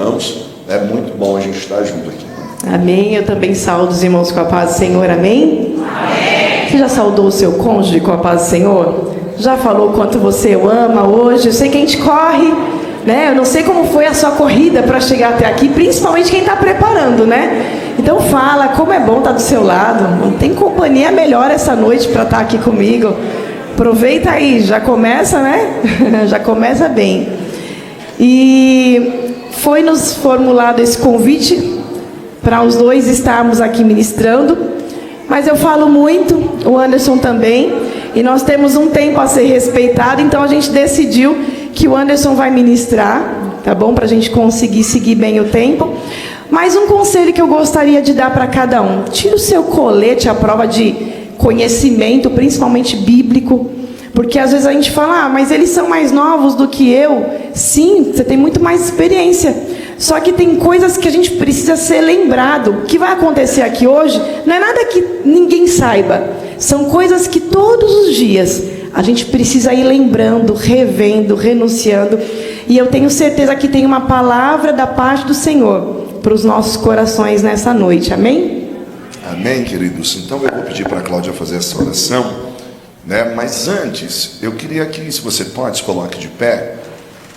irmãos. É muito bom a gente estar junto aqui. Amém. Eu também saúdo os irmãos com a paz do Senhor. Amém? Amém. Você já saudou o seu cônjuge com a paz do Senhor? Já falou quanto você o ama hoje? Eu sei que a gente corre, né? Eu não sei como foi a sua corrida para chegar até aqui, principalmente quem está preparando, né? Então fala como é bom estar do seu lado. Não tem companhia melhor essa noite para estar aqui comigo. Aproveita aí, já começa, né? Já começa bem. E foi nos formulado esse convite para os dois estarmos aqui ministrando, mas eu falo muito, o Anderson também, e nós temos um tempo a ser respeitado, então a gente decidiu que o Anderson vai ministrar, tá bom? Para a gente conseguir seguir bem o tempo. Mas um conselho que eu gostaria de dar para cada um: tira o seu colete à prova de conhecimento, principalmente bíblico, porque às vezes a gente fala, mas eles são mais novos do que eu. Sim, você tem muito mais experiência, só que tem coisas que a gente precisa ser lembrado. O que vai acontecer aqui hoje não é nada que ninguém saiba, são coisas que todos os dias a gente precisa ir lembrando, revendo, renunciando, e eu tenho certeza que tem uma palavra da parte do Senhor para os nossos corações nessa noite. Amém? Amém, queridos. Então eu vou pedir para a Cláudia fazer essa oração, né? Mas antes, eu queria que, se você pode, se coloque de pé,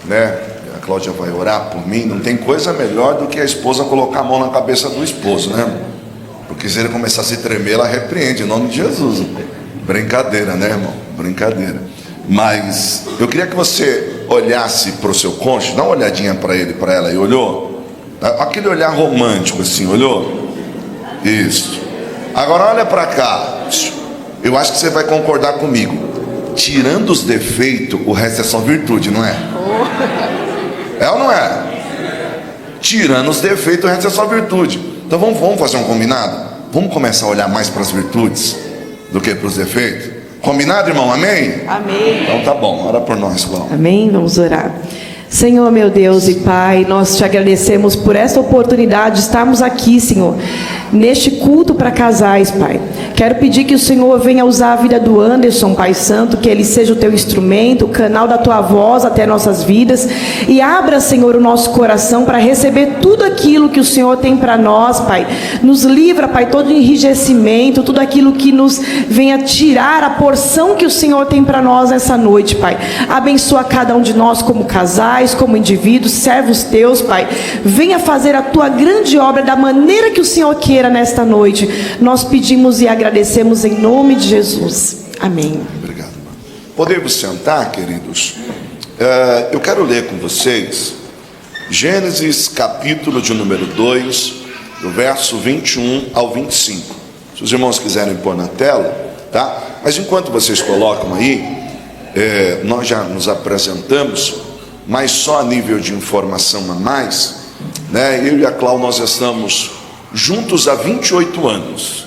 né? A Cláudia vai orar por mim. Não tem coisa melhor do que a esposa colocar a mão na cabeça do esposo, né? Porque se ele começar a se tremer, ela repreende, em nome de Jesus. Brincadeira, né, irmão? Brincadeira. Mas eu queria que você olhasse para o seu cônjuge, dá uma olhadinha para ele, para ela, e olhou? Aquele olhar romântico assim, olhou? Isso. Agora olha para cá. Eu acho que você vai concordar comigo. Tirando os defeitos, o resto é só virtude, não é? É ou não é? Tirando os defeitos, o resto é só virtude. Então vamos fazer um combinado? Vamos começar a olhar mais para as virtudes do que para os defeitos? Combinado, irmão? Amém? Amém. Então tá bom, ora por nós, Cláudia. Amém? Vamos orar. Senhor, meu Deus e Pai, nós te agradecemos por esta oportunidade de estarmos aqui, Senhor, neste culto para casais, Pai. Quero pedir que o Senhor venha usar a vida do Anderson, Pai Santo, que ele seja o teu instrumento, o canal da tua voz até nossas vidas, e abra, Senhor, o nosso coração para receber tudo aquilo que o Senhor tem para nós, Pai. Nos livra, Pai, todo enrijecimento, tudo aquilo que nos venha tirar a porção que o Senhor tem para nós nessa noite, Pai. Abençoa cada um de nós como casais, como indivíduos, servos teus, Pai. Venha fazer a tua grande obra da maneira que o Senhor queira nesta noite. Nós pedimos e agradecemos em nome de Jesus. Amém. Obrigado, irmão. Podemos sentar, queridos? Eu quero ler com vocês Gênesis capítulo de número 2, do verso 21 ao 25. Se os irmãos quiserem pôr na tela, tá? Mas enquanto vocês colocam aí, nós já nos apresentamos, mas só a nível de informação a mais, né? Eu e a Cláudia, nós estamos juntos há 28 anos.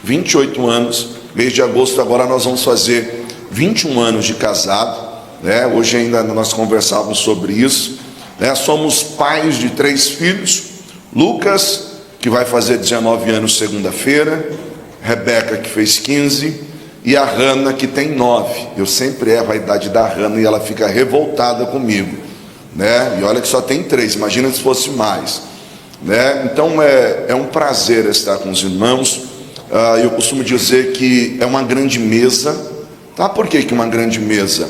28 anos, mês de agosto agora nós vamos fazer 21 anos de casado, né? Hoje ainda nós conversávamos sobre isso, né? Somos pais de 3 filhos, Lucas, que vai fazer 19 anos segunda-feira, Rebeca, que fez 15, e a Hannah, que tem 9. Eu sempre erro a idade da Hannah e ela fica revoltada comigo, né? E olha que só tem 3, imagina se fosse mais, né? Então é um prazer estar com os irmãos. Eu costumo dizer que é uma grande mesa, tá? Por que uma grande mesa?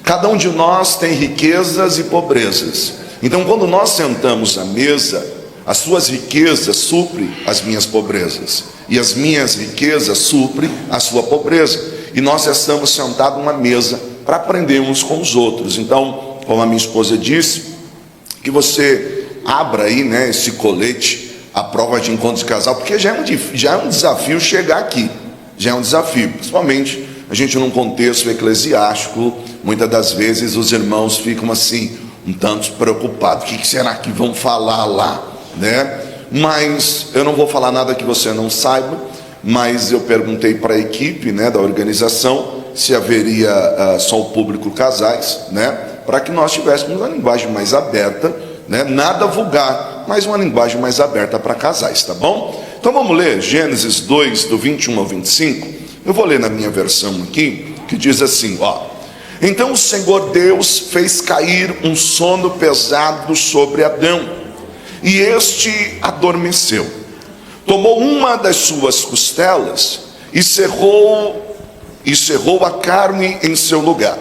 Cada um de nós tem riquezas e pobrezas. Então quando nós sentamos à mesa, as suas riquezas suprem as minhas pobrezas, e as minhas riquezas suprem a sua pobreza, e nós estamos sentados numa mesa para aprender uns com os outros. Então, como a minha esposa disse, que você abra aí, né, esse colete, a prova de encontro de casal, porque já é um desafio chegar aqui, já é um desafio, principalmente a gente num contexto eclesiástico. Muitas das vezes os irmãos ficam assim, um tanto preocupados, o que será que vão falar lá, né? Mas eu não vou falar nada que você não saiba, mas eu perguntei para a equipe, né, da organização, se haveria só o público casais, né, para que nós tivéssemos uma linguagem mais aberta, né, nada vulgar, mas uma linguagem mais aberta para casais, tá bom? Então vamos ler Gênesis 2, do 21 ao 25. Eu vou ler na minha versão aqui, que diz assim, ó: Então o Senhor Deus fez cair um sono pesado sobre Adão, e este adormeceu. Tomou uma das suas costelas e cerrou a carne em seu lugar.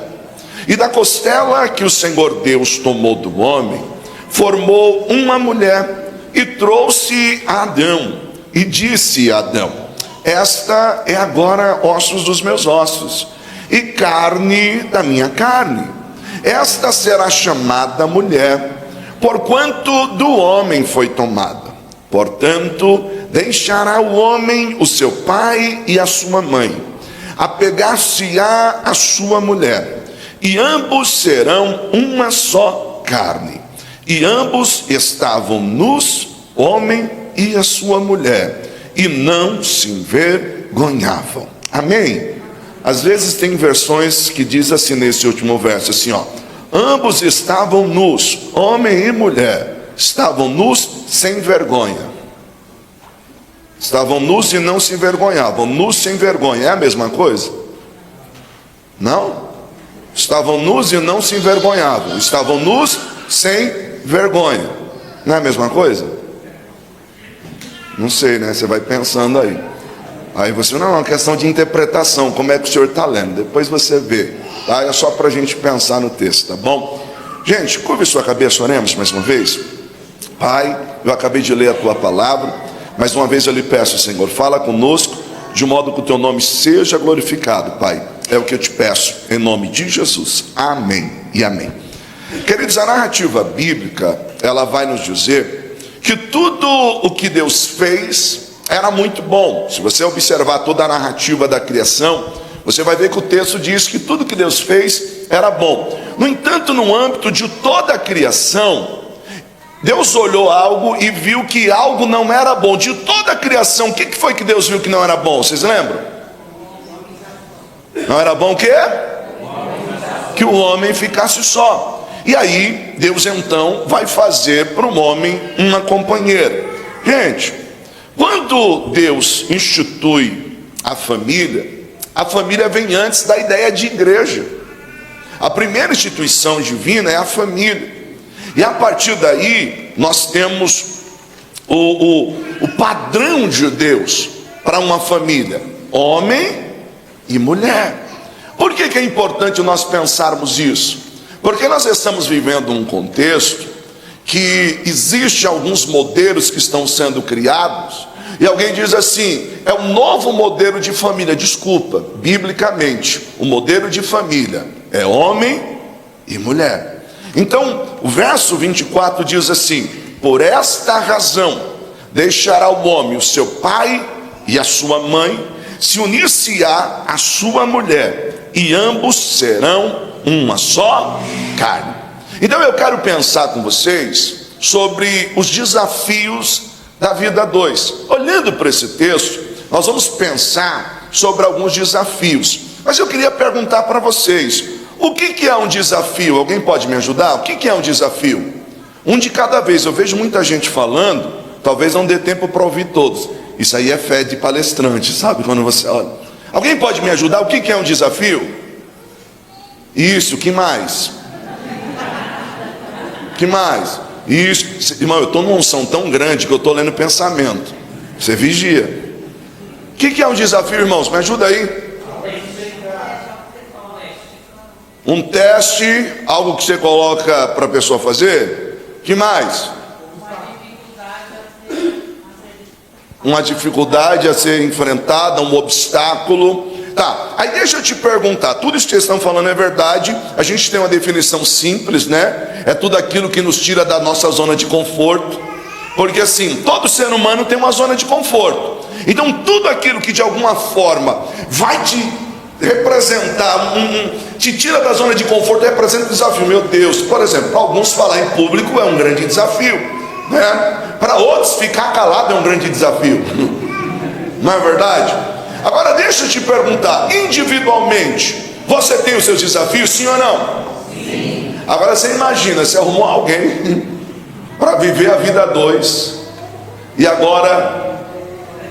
E da costela que o Senhor Deus tomou do homem, formou uma mulher e trouxe a Adão. E disse a Adão: esta é agora ossos dos meus ossos e carne da minha carne. Esta será chamada mulher, porquanto do homem foi tomada. Portanto, deixará o homem o seu pai e a sua mãe, apegar-se-á a sua mulher, e ambos serão uma só carne. E ambos estavam nus, homem e a sua mulher, e não se envergonhavam. Amém? Às vezes tem versões que diz assim nesse último verso, assim, ó: ambos estavam nus, homem e mulher, estavam nus sem vergonha. Estavam nus e não se envergonhavam. Nus sem vergonha, é a mesma coisa? Não? Estavam nus e não se envergonhavam. Estavam nus sem vergonha. Não é a mesma coisa? Não sei, né? Você vai pensando aí. Aí você, não, é uma questão de interpretação. Como é que o senhor está lendo? Depois você vê, tá? É só para a gente pensar no texto, tá bom? Gente, curve sua cabeça, oremos mais uma vez. Pai, eu acabei de ler a tua palavra. Mais uma vez eu lhe peço, Senhor, fala conosco, de modo que o teu nome seja glorificado, Pai. É o que eu te peço, em nome de Jesus. Amém e amém. Queridos, a narrativa bíblica, ela vai nos dizer que tudo o que Deus fez era muito bom. Se você observar toda a narrativa da criação, você vai ver que o texto diz que tudo que Deus fez era bom. No entanto, no âmbito de toda a criação, Deus olhou algo e viu que algo não era bom. De toda a criação, o que foi que Deus viu que não era bom? Vocês lembram? Não era bom o quê? Que o homem ficasse só. E aí, Deus então vai fazer para o homem uma companheira. Gente, quando Deus institui a família vem antes da ideia de igreja. A primeira instituição divina é a família. E a partir daí, nós temos o padrão de Deus para uma família: homem e mulher. Por que é importante nós pensarmos isso? Porque nós estamos vivendo um contexto que existe alguns modelos que estão sendo criados, e alguém diz assim: é um novo modelo de família. Desculpa, biblicamente, o modelo de família é homem e mulher. Então, o verso 24 diz assim: por esta razão deixará o homem o seu pai e a sua mãe, se unir-se-á a sua mulher, e ambos serão uma só carne. Então eu quero pensar com vocês sobre os desafios da vida 2. Olhando para esse texto, nós vamos pensar sobre alguns desafios. Mas eu queria perguntar para vocês: o que é um desafio? Alguém pode me ajudar? O que é um desafio? Um de cada vez. Eu vejo muita gente falando, talvez não dê tempo para ouvir todos. Isso aí é fé de palestrante, sabe? Quando você olha. Alguém pode me ajudar? O que é um desafio? Isso, que mais? Que mais? Isso, irmão, eu estou numa unção tão grande que eu estou lendo pensamento. Você vigia. O que é um desafio, irmãos? Me ajuda aí. Um teste, algo que você coloca para a pessoa fazer. Que mais? Uma dificuldade a ser enfrentada, um obstáculo. Tá, aí deixa eu te perguntar, tudo isso que vocês estão falando é verdade. A gente tem uma definição simples, né? É tudo aquilo que nos tira da nossa zona de conforto. Porque assim, todo ser humano tem uma zona de conforto. Então tudo aquilo que de alguma forma vai te representar, te tira da zona de conforto, representa um desafio. Meu Deus, por exemplo, para alguns falar em público é um grande desafio, né? Para outros ficar calado é um grande desafio. Não é verdade? Agora deixa eu te perguntar, individualmente, você tem os seus desafios, sim ou não? Sim. Agora você imagina, você arrumou alguém para viver a vida 2, e agora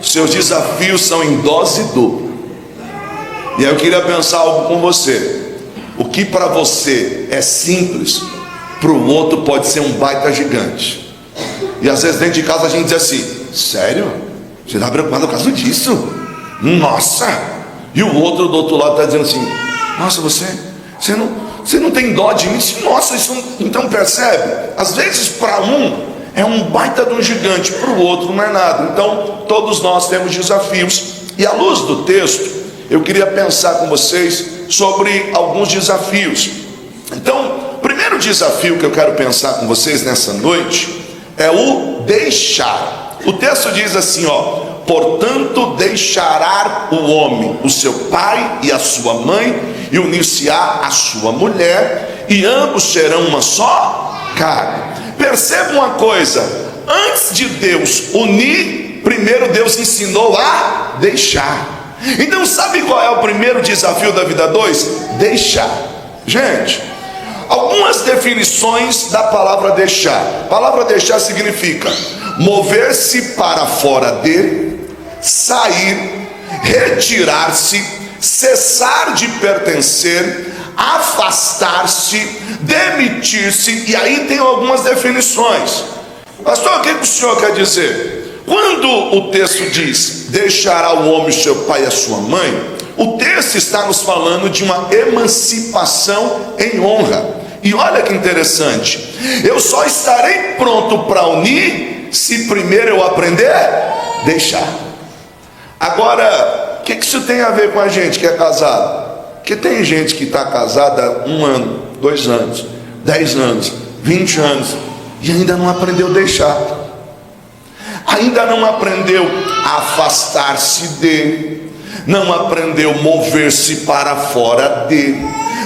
seus desafios são em dose dupla. E aí eu queria pensar algo com você. O que para você é simples, para o outro pode ser um baita gigante. E às vezes dentro de casa a gente diz assim: sério? Você está preocupado por causa disso? Nossa! E o outro do outro lado está dizendo assim: nossa, você não tem dó de mim? Nossa, isso não... Então percebe? Às vezes para um é um baita de um gigante, para o outro não é nada. Então todos nós temos desafios. E à luz do texto, eu queria pensar com vocês sobre alguns desafios. Então, o primeiro desafio que eu quero pensar com vocês nessa noite é o deixar. O texto diz assim, ó: portanto deixará o homem o seu pai e a sua mãe, e unir-se-á a sua mulher, e ambos serão uma só carne. Perceba uma coisa: antes de Deus unir, primeiro Deus ensinou a deixar. Então sabe qual é o primeiro desafio da vida 2? Deixar. Gente, algumas definições da palavra deixar. A palavra deixar significa mover-se para fora de, sair, retirar-se, cessar de pertencer, afastar-se, demitir-se. E aí tem algumas definições. Pastor, o que o senhor quer dizer? Quando o texto diz deixará o homem seu pai e a sua mãe, o texto está nos falando de uma emancipação em honra. E olha que interessante: eu só estarei pronto para unir se primeiro eu aprender a deixar. Agora, o que isso tem a ver com a gente que é casado? Porque tem gente que está casada há 1 ano, 2 anos, 10 anos, 20 anos, e ainda não aprendeu a deixar, ainda não aprendeu a afastar-se de, não aprendeu mover-se para fora de,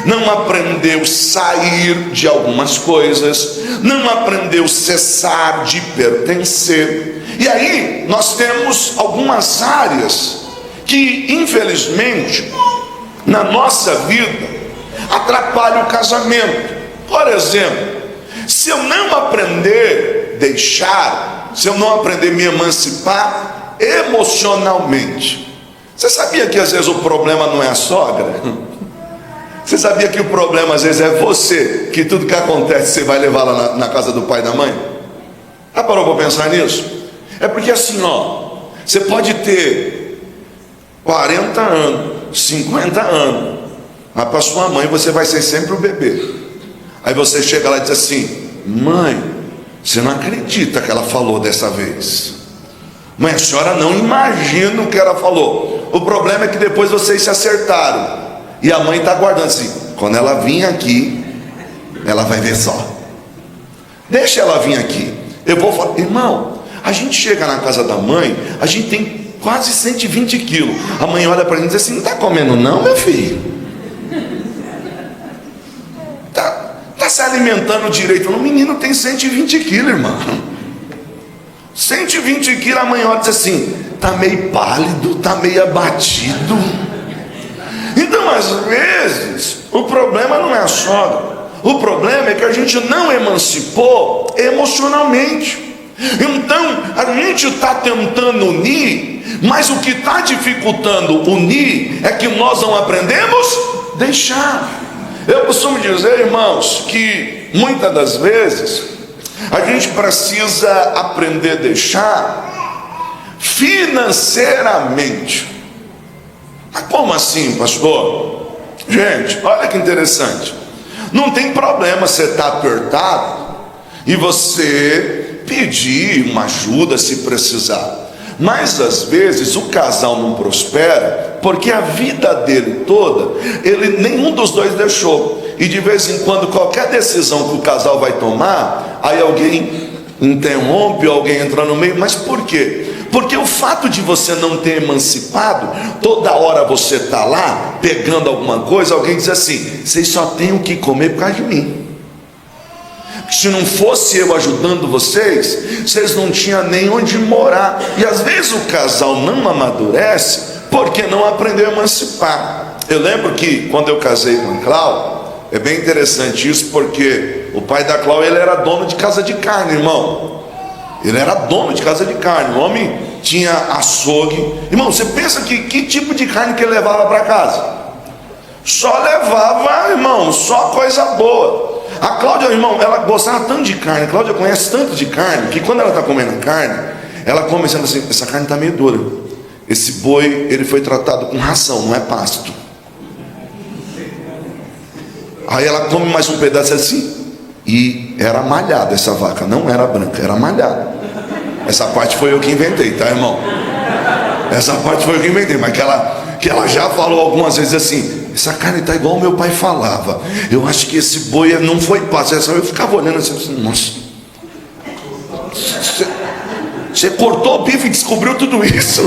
não aprendeu sair de algumas coisas, não aprendeu cessar de pertencer. E aí nós temos algumas áreas que infelizmente na nossa vida atrapalham o casamento. Por exemplo, se eu não aprender a deixar, se eu não aprender a me emancipar emocionalmente, você sabia que às vezes o problema não é a sogra? Você sabia que o problema às vezes é você, que tudo que acontece você vai levar lá na casa do pai e da mãe? Já parou para pensar nisso? É porque assim, ó, você pode ter 40 anos, 50 anos, mas para sua mãe você vai ser sempre o bebê. Aí você chega lá e diz assim: mãe, você não acredita que ela falou dessa vez. Mãe, a senhora não imagina o que ela falou. O problema é que depois vocês se acertaram, e a mãe está aguardando assim: quando ela vir aqui, ela vai ver só. Deixa ela vir aqui. Eu vou falar. Irmão, a gente chega na casa da mãe, a gente tem quase 120 quilos. A mãe olha para a gente e diz assim: não está comendo não, meu filho? Está se alimentando direito? O menino tem 120 quilos, irmão. 120 quilos. A mãe olha e diz assim: está meio pálido, está meio abatido. Então às vezes o problema não é a sogra, o problema é que a gente não emancipou emocionalmente. Então a gente está tentando unir, mas o que está dificultando unir é que nós não aprendemos a deixar. Eu costumo dizer, irmãos, que muitas das vezes a gente precisa aprender a deixar financeiramente. Mas como assim, pastor? Gente, olha que interessante. Não tem problema você estar apertado e você pedir uma ajuda se precisar. Mas às vezes o casal não prospera porque a vida dele toda, nenhum dos dois deixou. E de vez em quando qualquer decisão que o casal vai tomar, aí alguém interrompe, alguém entra no meio. Mas por quê? Porque o fato de você não ter emancipado, toda hora você está lá pegando alguma coisa, alguém diz assim: vocês só têm o que comer por causa de mim. Se não fosse eu ajudando vocês, vocês não tinham nem onde morar. E às vezes o casal não amadurece porque não aprendeu a emancipar. Eu lembro que quando eu casei com a Cláudia, é bem interessante isso, porque o pai da Cláudia, ele era dono de casa de carne, irmão. Ele era dono de casa de carne. O homem tinha açougue. Irmão, você pensa que tipo de carne que ele levava para casa? Só levava, irmão, só coisa boa. A Cláudia, irmão, ela gostava tanto de carne, a Cláudia conhece tanto de carne, que quando ela está comendo carne, ela come sendo assim, essa carne está meio dura. Esse boi, ele foi tratado com ração, não é pasto. Aí ela come mais um pedaço assim, e era malhada essa vaca, não era branca, era malhada. Essa parte foi eu que inventei, tá, irmão? Essa parte foi eu que inventei, mas que ela já falou algumas vezes assim, essa carne está igual o meu pai falava, eu acho que esse boi não foi pasto. Eu ficava olhando assim, nossa, você cortou o bife e descobriu tudo isso.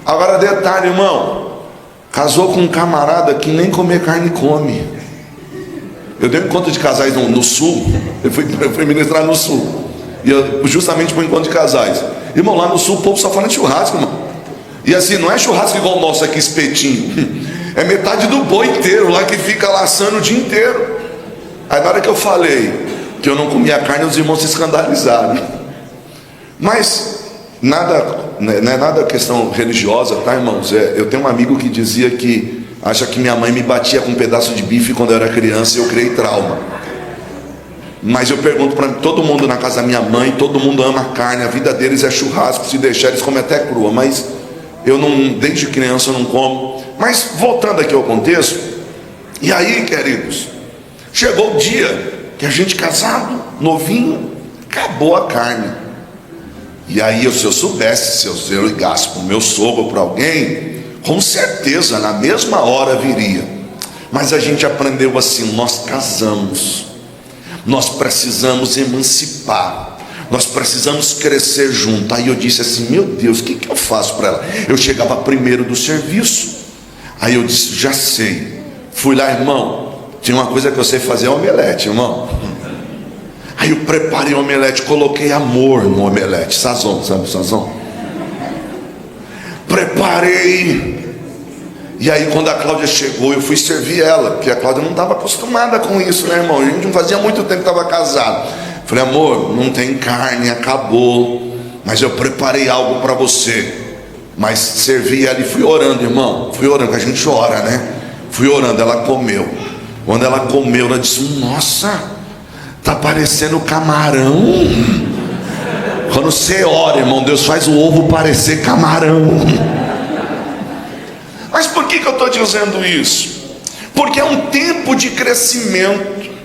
Agora detalhe, irmão, casou com um camarada que nem comer carne come. Eu dei um encontro de casais no sul, eu fui ministrar no sul, e justamente para um encontro de casais. Irmão, lá no sul o povo só fala de churrasco, irmão. E assim, não é churrasco igual o nosso aqui, espetinho. É metade do boi inteiro lá que fica laçando o dia inteiro. Aí na hora que eu falei que eu não comia carne, os irmãos se escandalizaram. Mas nada, não é nada questão religiosa, tá, irmãos? Eu tenho um amigo que dizia que acha que minha mãe me batia com um pedaço de bife quando eu era criança e eu criei trauma. Mas eu pergunto para todo mundo na casa da minha mãe, todo mundo ama carne, a vida deles é churrasco, se deixar eles comem até crua, mas eu não, desde criança eu não como. Mas voltando aqui ao contexto, e aí, queridos, chegou o dia que a gente casado, novinho, acabou a carne. E aí, se eu soubesse, se eu ligasse para o meu sogro, para alguém, com certeza na mesma hora viria. Mas a gente aprendeu assim, nós casamos, nós precisamos emancipar, nós precisamos crescer junto. Aí eu disse assim, meu Deus, o que eu faço para ela? Eu chegava primeiro do serviço, aí eu disse, já sei. Fui lá, irmão, tinha uma coisa que eu sei fazer, é omelete, irmão. Aí eu preparei o omelete, coloquei amor no omelete, sazon, sabe o sazon? Preparei. E aí quando a Cláudia chegou, eu fui servir ela, porque a Cláudia não estava acostumada com isso, né, irmão? A gente não fazia muito tempo que estava casado. Falei, amor, não tem carne, acabou, mas eu preparei algo para você. Mas servi ela e fui orando, irmão. Fui orando, que a gente ora, né? Fui orando, ela comeu. Quando ela comeu, ela disse, nossa, tá parecendo camarão. Quando você ora, irmão, Deus faz o ovo parecer camarão. Mas por que eu estou dizendo isso? Porque é um tempo de crescimento.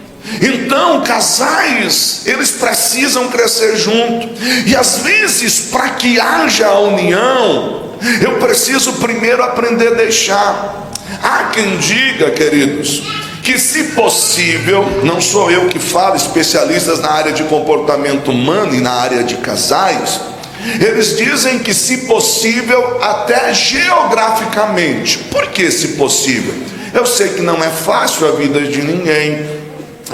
Então, casais, eles precisam crescer junto. E às vezes, para que haja a união, eu preciso primeiro aprender a deixar. Há quem diga, queridos, que se possível, não sou eu que falo, especialistas na área de comportamento humano e na área de casais, eles dizem que se possível até geograficamente. Por que se possível? Eu sei que não é fácil a vida de ninguém,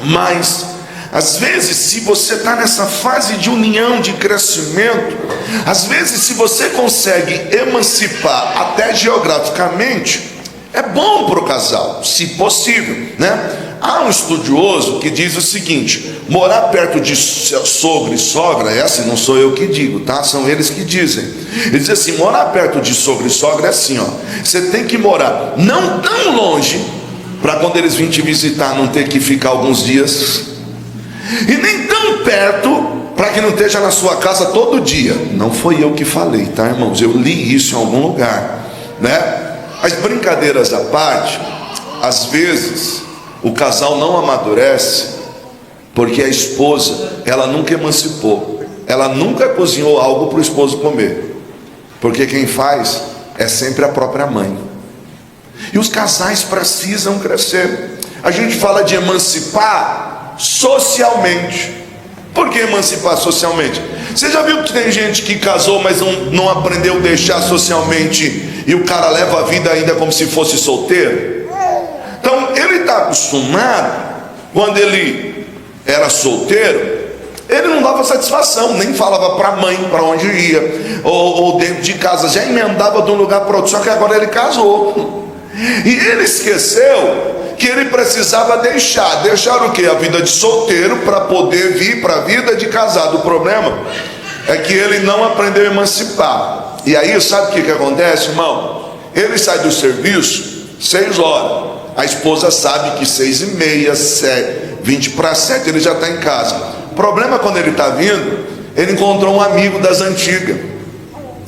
mas às vezes se você está nessa fase de união, de crescimento, às vezes se você consegue emancipar até geograficamente, é bom para o casal, se possível, né? Há um estudioso que diz o seguinte: morar perto de sogro e sogra, essa não sou eu que digo, tá? São eles que dizem. Ele diz assim: morar perto de sogro e sogra é assim, ó. Você tem que morar não tão longe, para quando eles virem te visitar não ter que ficar alguns dias, e nem tão perto, para que não esteja na sua casa todo dia. Não foi eu que falei, tá, irmãos? Eu li isso em algum lugar, né? As brincadeiras à parte, às vezes o casal não amadurece porque a esposa, ela nunca emancipou, ela nunca cozinhou algo para o esposo comer, porque quem faz é sempre a própria mãe. E os casais precisam crescer. A gente fala de emancipar socialmente. Por que emancipar socialmente? Você já viu que tem gente que casou, mas não aprendeu a deixar socialmente, e o cara leva a vida ainda como se fosse solteiro? Então ele está acostumado, quando ele era solteiro, ele não dava satisfação, nem falava para a mãe para onde ia, ou dentro de casa, já emendava de um lugar para outro. Só que agora ele casou, e ele esqueceu que ele precisava deixar o que? A vida de solteiro para poder vir para a vida de casado. O problema é que ele não aprendeu a emancipar. E aí sabe o que acontece, irmão? Ele sai do serviço 6 horas, a esposa sabe que 6h30, 20 para 7, ele já está em casa. O problema é quando ele está vindo, ele encontrou um amigo das antigas.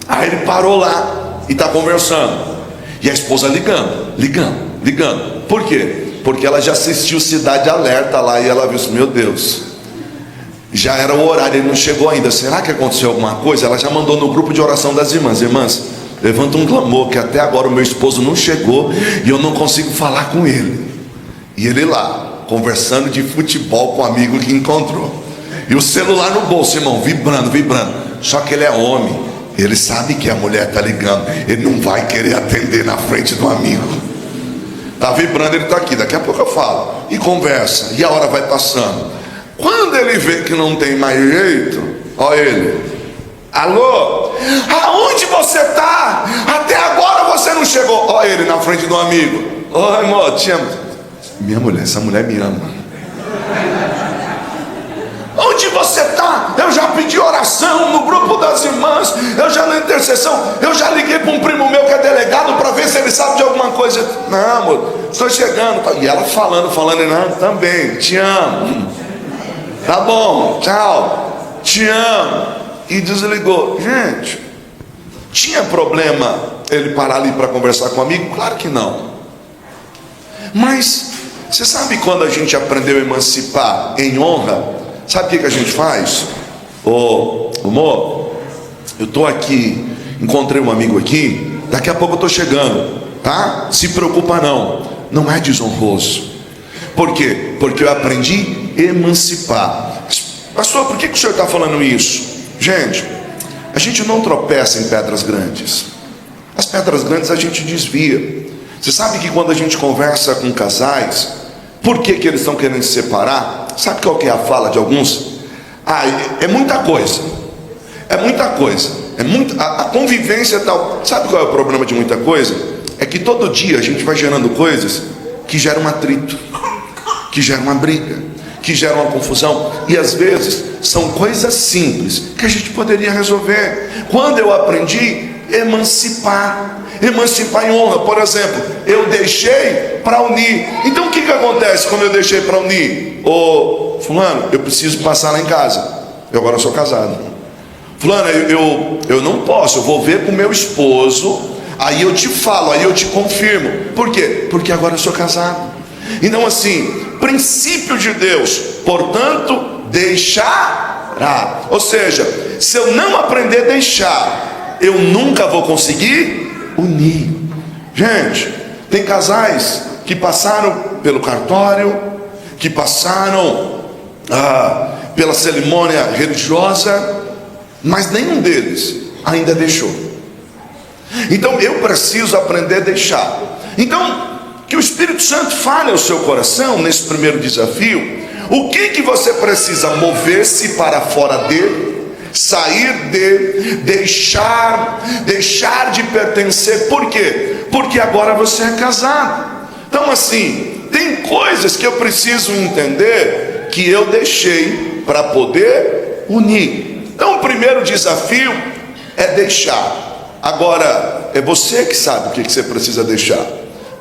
Aí ele parou lá e está conversando. E a esposa ligando. Por quê? Porque ela já assistiu Cidade Alerta lá e ela viu assim, meu Deus, já era o horário, ele não chegou ainda. Será que aconteceu alguma coisa? Ela já mandou no grupo de oração das irmãs. Irmãs, levanta um clamor que até agora o meu esposo não chegou e eu não consigo falar com ele. E ele lá, conversando de futebol com o amigo que encontrou. E o celular no bolso, irmão, vibrando. Só que ele é homem, ele sabe que a mulher está ligando, ele não vai querer atender na frente do amigo. Está vibrando, ele está aqui, daqui a pouco eu falo. E conversa, e a hora vai passando. Quando ele vê que não tem mais jeito, ó ele, alô, aonde você está? Até agora você não chegou. Ó ele na frente do amigo. Oi, amor, te amo. Minha mulher, essa mulher me ama. Onde você está? Eu já pedi oração no grupo das irmãs, eu já na intercessão, eu já liguei para um primo meu que é delegado para ver se ele sabe de alguma coisa. Não, amor, estou chegando. E ela falando, não, também, te amo. Tá bom, tchau, te amo. E desligou. Gente, tinha problema ele parar ali para conversar com o amigo? Claro que não. Mas você sabe quando a gente aprendeu a emancipar em honra? Sabe o que a gente faz? Amor, eu estou aqui, encontrei um amigo aqui, daqui a pouco eu estou chegando, tá? Se preocupa não, não é desonroso. Por quê? Porque eu aprendi a emancipar. Pastor, por que o senhor está falando isso? Gente, a gente não tropeça em pedras grandes. As pedras grandes a gente desvia. Você sabe que quando a gente conversa com casais, por que eles estão querendo se separar? Sabe qual que é a fala de alguns? É muita coisa. A convivência e tal. Sabe qual é o problema de muita coisa? É que todo dia a gente vai gerando coisas que geram um atrito, que geram uma briga, que geram uma confusão. E às vezes são coisas simples que a gente poderia resolver. Quando eu aprendi a emancipar em honra, por exemplo, eu deixei para unir. Então o que acontece quando eu deixei para unir? Fulano, eu preciso passar lá em casa. Eu agora sou casado. Fulano, eu não posso, eu vou ver com o meu esposo, aí eu te falo, aí eu te confirmo. Por quê? Porque agora eu sou casado. Então assim, princípio de Deus, portanto, deixará. Ou seja, se eu não aprender a deixar, eu nunca vou conseguir unir. Gente, tem casais que passaram pelo cartório, que passaram pela cerimônia religiosa, mas nenhum deles ainda deixou. Então eu preciso aprender a deixar. Então que o Espírito Santo fale ao seu coração nesse primeiro desafio. O que você precisa mover-se para fora dele, sair de, deixar de pertencer. Por quê? Porque agora você é casado. Então assim, tem coisas que eu preciso entender que eu deixei para poder unir. Então o primeiro desafio é deixar. Agora é você que sabe o que você precisa deixar.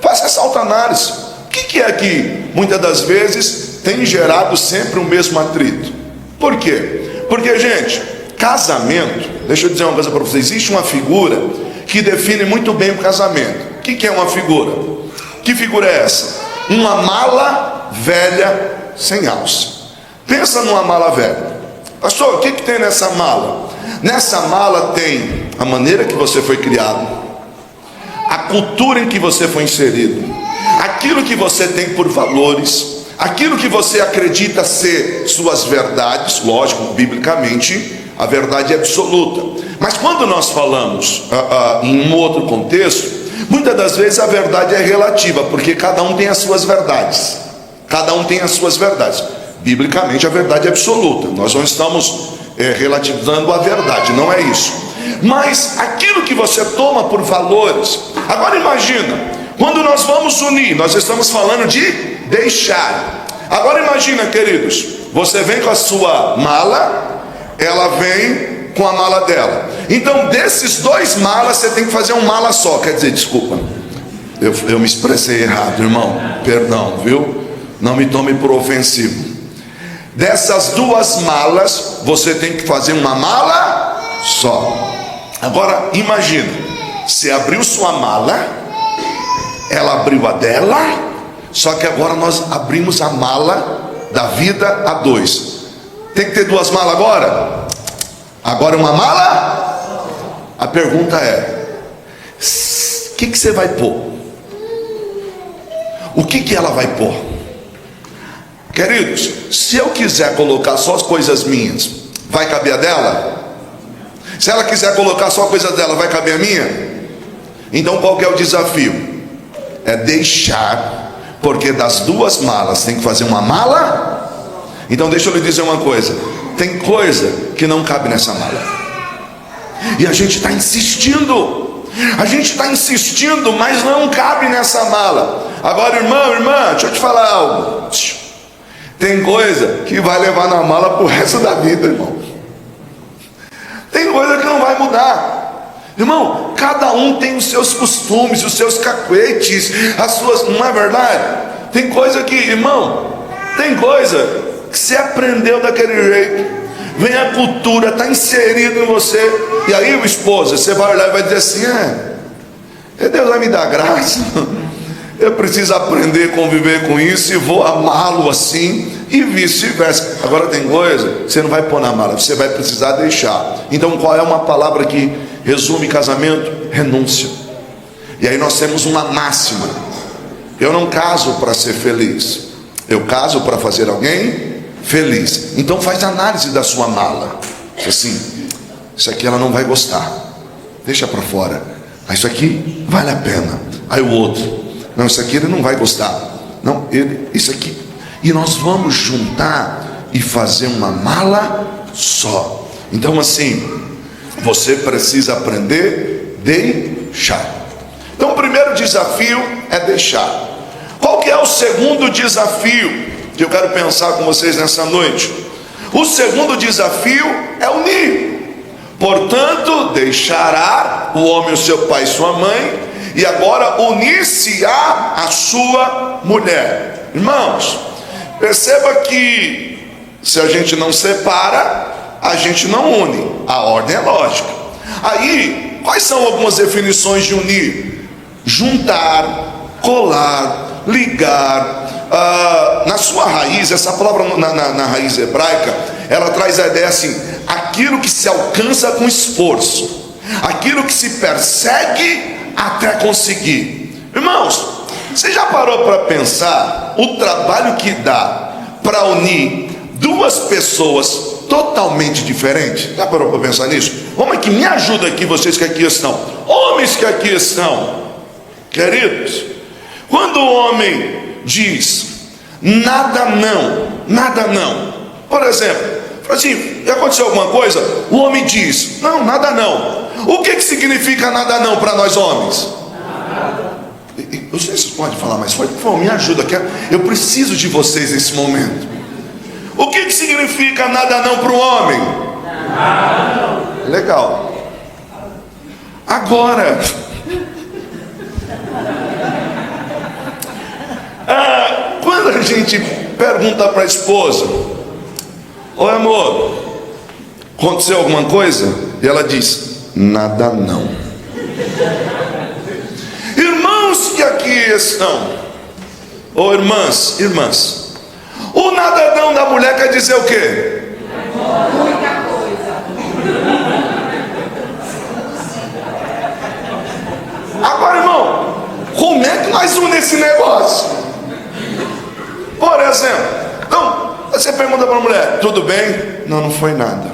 Faça essa autoanálise. O que é que muitas das vezes tem gerado sempre o mesmo atrito? Por quê? Porque, gente, casamento, deixa eu dizer uma coisa para vocês, existe uma figura que define muito bem o casamento. O que é uma figura? Que figura é essa? Uma mala velha sem alça. Pensa numa mala velha. Pastor, o que tem nessa mala? Nessa mala tem a maneira que você foi criado, a cultura em que você foi inserido, aquilo que você tem por valores, aquilo que você acredita ser suas verdades. Lógico, biblicamente a verdade é absoluta, mas quando nós falamos em um outro contexto, muitas das vezes a verdade é relativa, porque cada um tem as suas verdades. Biblicamente a verdade é absoluta. Nós não estamos relativizando a verdade, não é isso. Mas aquilo que você toma por valores. Agora imagina, quando nós vamos unir, nós estamos falando de deixar. Agora imagina, queridos, você vem com a sua mala, ela vem com a mala dela. Então desses dois malas você tem que fazer um mala só. Quer dizer, desculpa, eu me expressei errado, irmão, perdão, viu? não me tome por ofensivo. Dessas duas malas, você tem que fazer uma mala só. Agora imagina, você abriu sua mala, ela abriu a dela, só que agora nós abrimos a mala da vida a dois. Tem que ter duas malas agora? Agora uma mala? A pergunta é: o que você vai pôr? O que ela vai pôr? Queridos, se eu quiser colocar só as coisas minhas, vai caber a dela? Se ela quiser colocar só a coisa dela, vai caber a minha? Então qual que é o desafio? É deixar, porque das duas malas tem que fazer uma mala. Então deixa eu lhe dizer uma coisa: tem coisa que não cabe nessa mala, e a gente está insistindo, mas não cabe nessa mala. Agora, irmão, irmã, deixa eu te falar algo. Tem coisa que vai levar na mala pro resto da vida, irmão. Tem coisa que não vai mudar. Irmão, cada um tem os seus costumes, os seus cacuetes, as suas, não é verdade? Tem coisa que, irmão, tem coisa que você aprendeu daquele jeito, vem a cultura, está inserido em você, e aí o esposo, você vai olhar e vai dizer assim: Deus vai me dar graça, eu preciso aprender a conviver com isso e vou amá-lo assim, e vice-versa. Agora tem coisa que você não vai pôr na mala, você vai precisar deixar. Então qual é uma palavra que resume casamento? Renúncia. E aí nós temos uma máxima: eu não caso para ser feliz, eu caso para fazer alguém feliz. Então faz análise da sua mala. Assim, isso aqui ela não vai gostar, deixa para fora. Isso aqui vale a pena. Aí o outro, não, isso aqui ele não vai gostar. Não, isso aqui. E nós vamos juntar e fazer uma mala só. Então assim, você precisa aprender a deixar. Então o primeiro desafio é deixar. Qual que é o segundo desafio que eu quero pensar com vocês nessa noite? O segundo desafio é unir. Portanto, deixará o homem o seu pai e sua mãe, e agora unir-se-á a sua mulher. Irmãos, perceba que se a gente não separa, a gente não une. A ordem é lógica. Aí, quais são algumas definições de unir? Juntar, colar, ligar. Na sua raiz, essa palavra na raiz hebraica, ela traz a ideia assim: aquilo que se alcança com esforço, aquilo que se persegue até conseguir. Irmãos, você já parou para pensar o trabalho que dá para unir duas pessoas totalmente diferentes? Já parou para pensar nisso? Vamos aqui, me ajuda aqui, vocês que aqui estão, homens que aqui estão, queridos. Quando o homem diz nada não, por exemplo, assim, aconteceu alguma coisa, o homem diz não, nada não. O que significa nada não para nós homens? Eu sei se vocês podem falar mais forte, por favor, me ajuda, que eu preciso de vocês nesse momento. O que significa nada não para o homem? Legal. Agora, quando a gente pergunta para a esposa: oi amor, aconteceu alguma coisa? E ela diz: nada não. Irmãos que aqui estão, ou irmãs, o nada não da mulher quer dizer o quê? Muita coisa. Agora, irmão, como é que nós unimos esse negócio? Por exemplo, então você pergunta para a mulher: tudo bem? Não, não foi nada.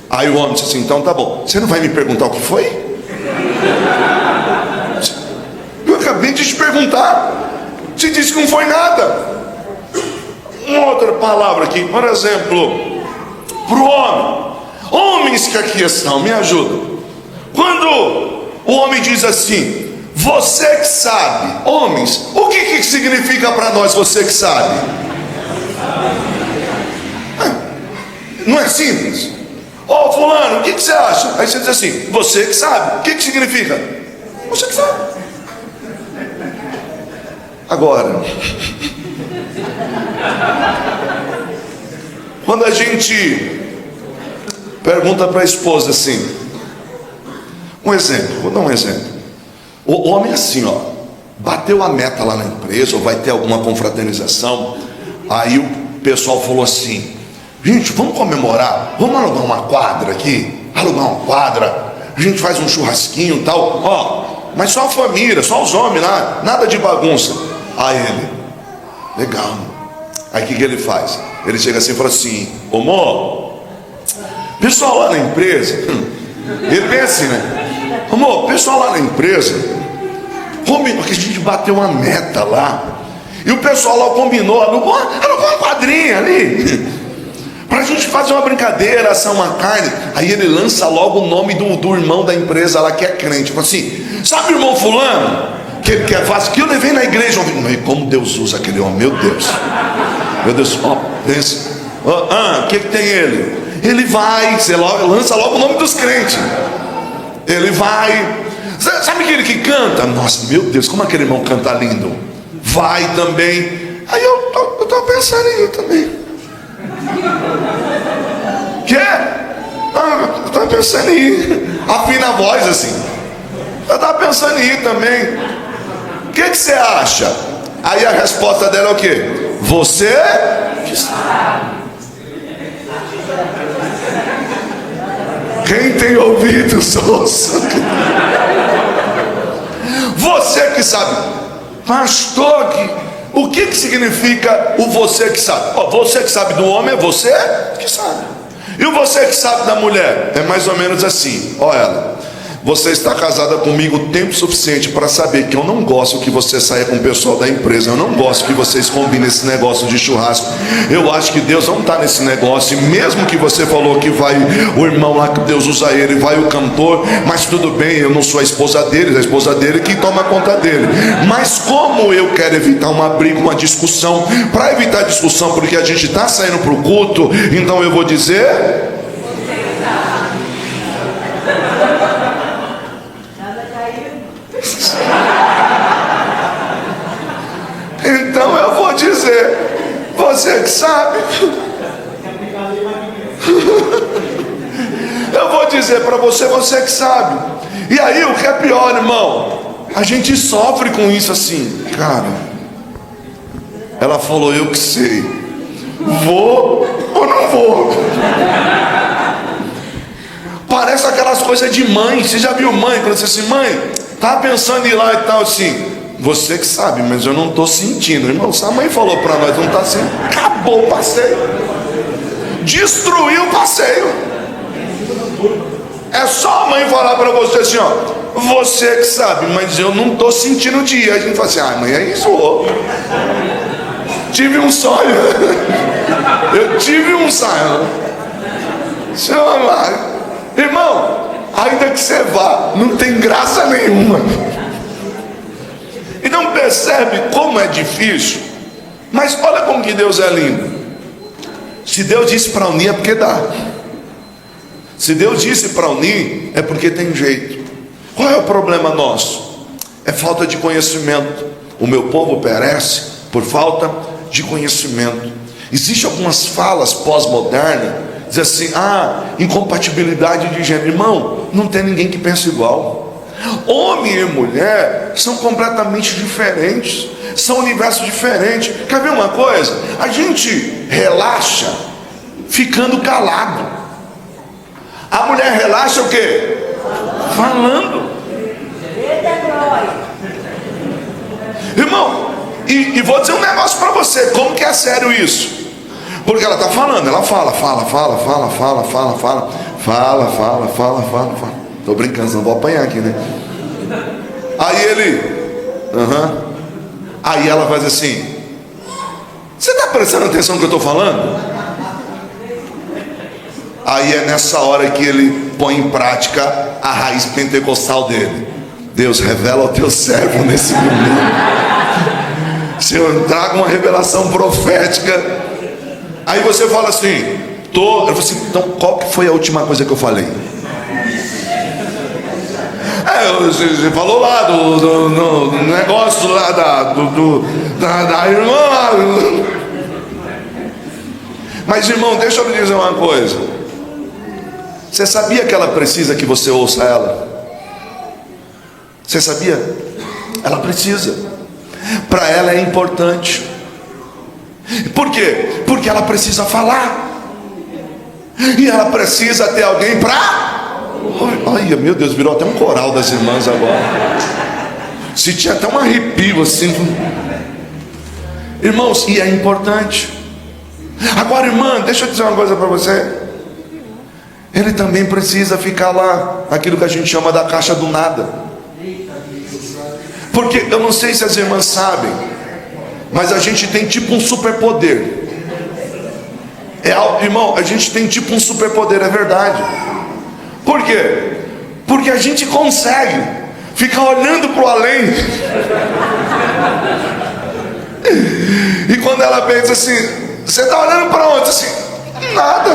Aí o homem diz assim: então tá bom, você não vai me perguntar o que foi? Eu acabei de te perguntar, você disse que não foi nada. Uma outra palavra aqui, por exemplo, para o homem, homens que aqui estão, me ajudam. Quando o homem diz assim: você que sabe, homens, o que significa para nós você que sabe? Não é simples? Ô fulano, o que você acha? Aí você diz assim: você que sabe. O que significa? Você que sabe. Agora, quando a gente pergunta para a esposa assim, um exemplo, vou dar um exemplo. O homem é assim, ó, bateu a meta lá na empresa, ou vai ter alguma confraternização, aí o pessoal falou assim, gente, vamos comemorar, vamos alugar uma quadra aqui, a gente faz um churrasquinho e tal, ó, mas só a família, só os homens lá, nada de bagunça. Aí ele, legal. Aí o que ele faz? Ele chega assim e fala assim, ô amor, pessoal lá na empresa, ele vem assim, né? Amor, pessoal lá na empresa combinou que a gente bateu uma meta lá, e o pessoal lá combinou, alugou uma quadrinha ali, pra gente fazer uma brincadeira, assar uma carne. Aí ele lança logo o nome do irmão da empresa lá que é crente, fala assim, sabe o irmão fulano? Que ele quer fazer, que eu levei na igreja. Como Deus usa aquele homem, meu Deus, ó, pensa, o que tem ele? Ele vai, você lança logo o nome dos crentes. Ele vai, sabe aquele que canta? Nossa, meu Deus, como aquele irmão canta lindo. Vai também. Aí eu tô pensando em ir também. Que? Eu tô pensando em ir. Afina a voz assim. Eu tava pensando em ir também. O que você acha? Aí a resposta dela é o quê? Você que sabe. Quem tem ouvidos, ouça. Você que sabe. Pastor, o que significa o você que sabe? Você que sabe do homem é você que sabe. E o você que sabe da mulher? É mais ou menos assim. Olha ela. Você está casada comigo tempo suficiente para saber que eu não gosto que você saia com o pessoal da empresa. Eu não gosto que vocês combinem esse negócio de churrasco. Eu acho que Deus não está nesse negócio. E mesmo que você falou que vai o irmão lá, que Deus usa ele, vai o cantor, mas tudo bem, eu não sou a esposa dele que toma conta dele. Mas como eu quero evitar uma briga, uma discussão, para evitar discussão, porque a gente está saindo para o culto, então eu vou dizer... Então eu vou dizer, você que sabe. Eu vou dizer para você, você que sabe. E aí o que é pior, irmão, a gente sofre com isso assim, cara. Ela falou, eu que sei, vou ou não vou? Parece aquelas coisas de mãe. Você já viu mãe quando você diz assim, mãe, tava pensando em ir lá e tal, assim, você que sabe, mas eu não estou sentindo. Irmão, se a mãe falou para nós, não está assim, acabou o passeio, destruiu o passeio. É só a mãe falar para você assim, ó, você que sabe, mas eu não estou sentindo o dia. A gente fala assim, mãe, aí zoou. Tive um sonho. Eu tive um sonho. Seu amado, irmão, ainda que você vá, não tem graça nenhuma. Então percebe como é difícil. Mas olha como que Deus é lindo. Se Deus disse para unir é porque dá. Se Deus disse para unir é porque tem jeito. Qual é o problema nosso? É falta de conhecimento. O meu povo perece por falta de conhecimento. Existem algumas falas pós-modernas, diz assim, incompatibilidade de gênero. Irmão, não tem ninguém que pense igual. Homem e mulher são completamente diferentes, são universos diferentes. Quer ver uma coisa? A gente relaxa ficando calado. A mulher relaxa o quê? Falando. Irmão, e vou dizer um negócio para você. Como que é sério isso? Porque ela está falando, ela fala. Tô brincando, não vou apanhar aqui, né? Aí ele, Aí ela faz assim, você está prestando atenção no que eu estou falando? Aí é nessa hora que ele põe em prática a raiz pentecostal dele. Deus, revela ao teu servo nesse momento. Senhor, traga uma revelação profética. Aí você fala assim, eu falo assim, então qual que foi a última coisa que eu falei? Você falou lá do negócio lá da irmã. Mas irmão, deixa eu lhe dizer uma coisa. Você sabia que ela precisa que você ouça ela? Você sabia? Ela precisa. Para ela é importante. Por quê? Porque ela precisa falar. E ela precisa ter alguém para... Olha, meu Deus, virou até um coral das irmãs agora. Se tinha até um arrepio assim. Irmãos, e é importante. Agora, irmã, deixa eu dizer uma coisa para você. Ele também precisa ficar lá, aquilo que a gente chama da caixa do nada. Porque eu não sei se as irmãs sabem, mas a gente tem tipo um superpoder. Irmão, a gente tem tipo um superpoder, é verdade. Por quê? Porque a gente consegue ficar olhando para o além. E quando ela pensa assim, você está olhando para onde? Assim, nada.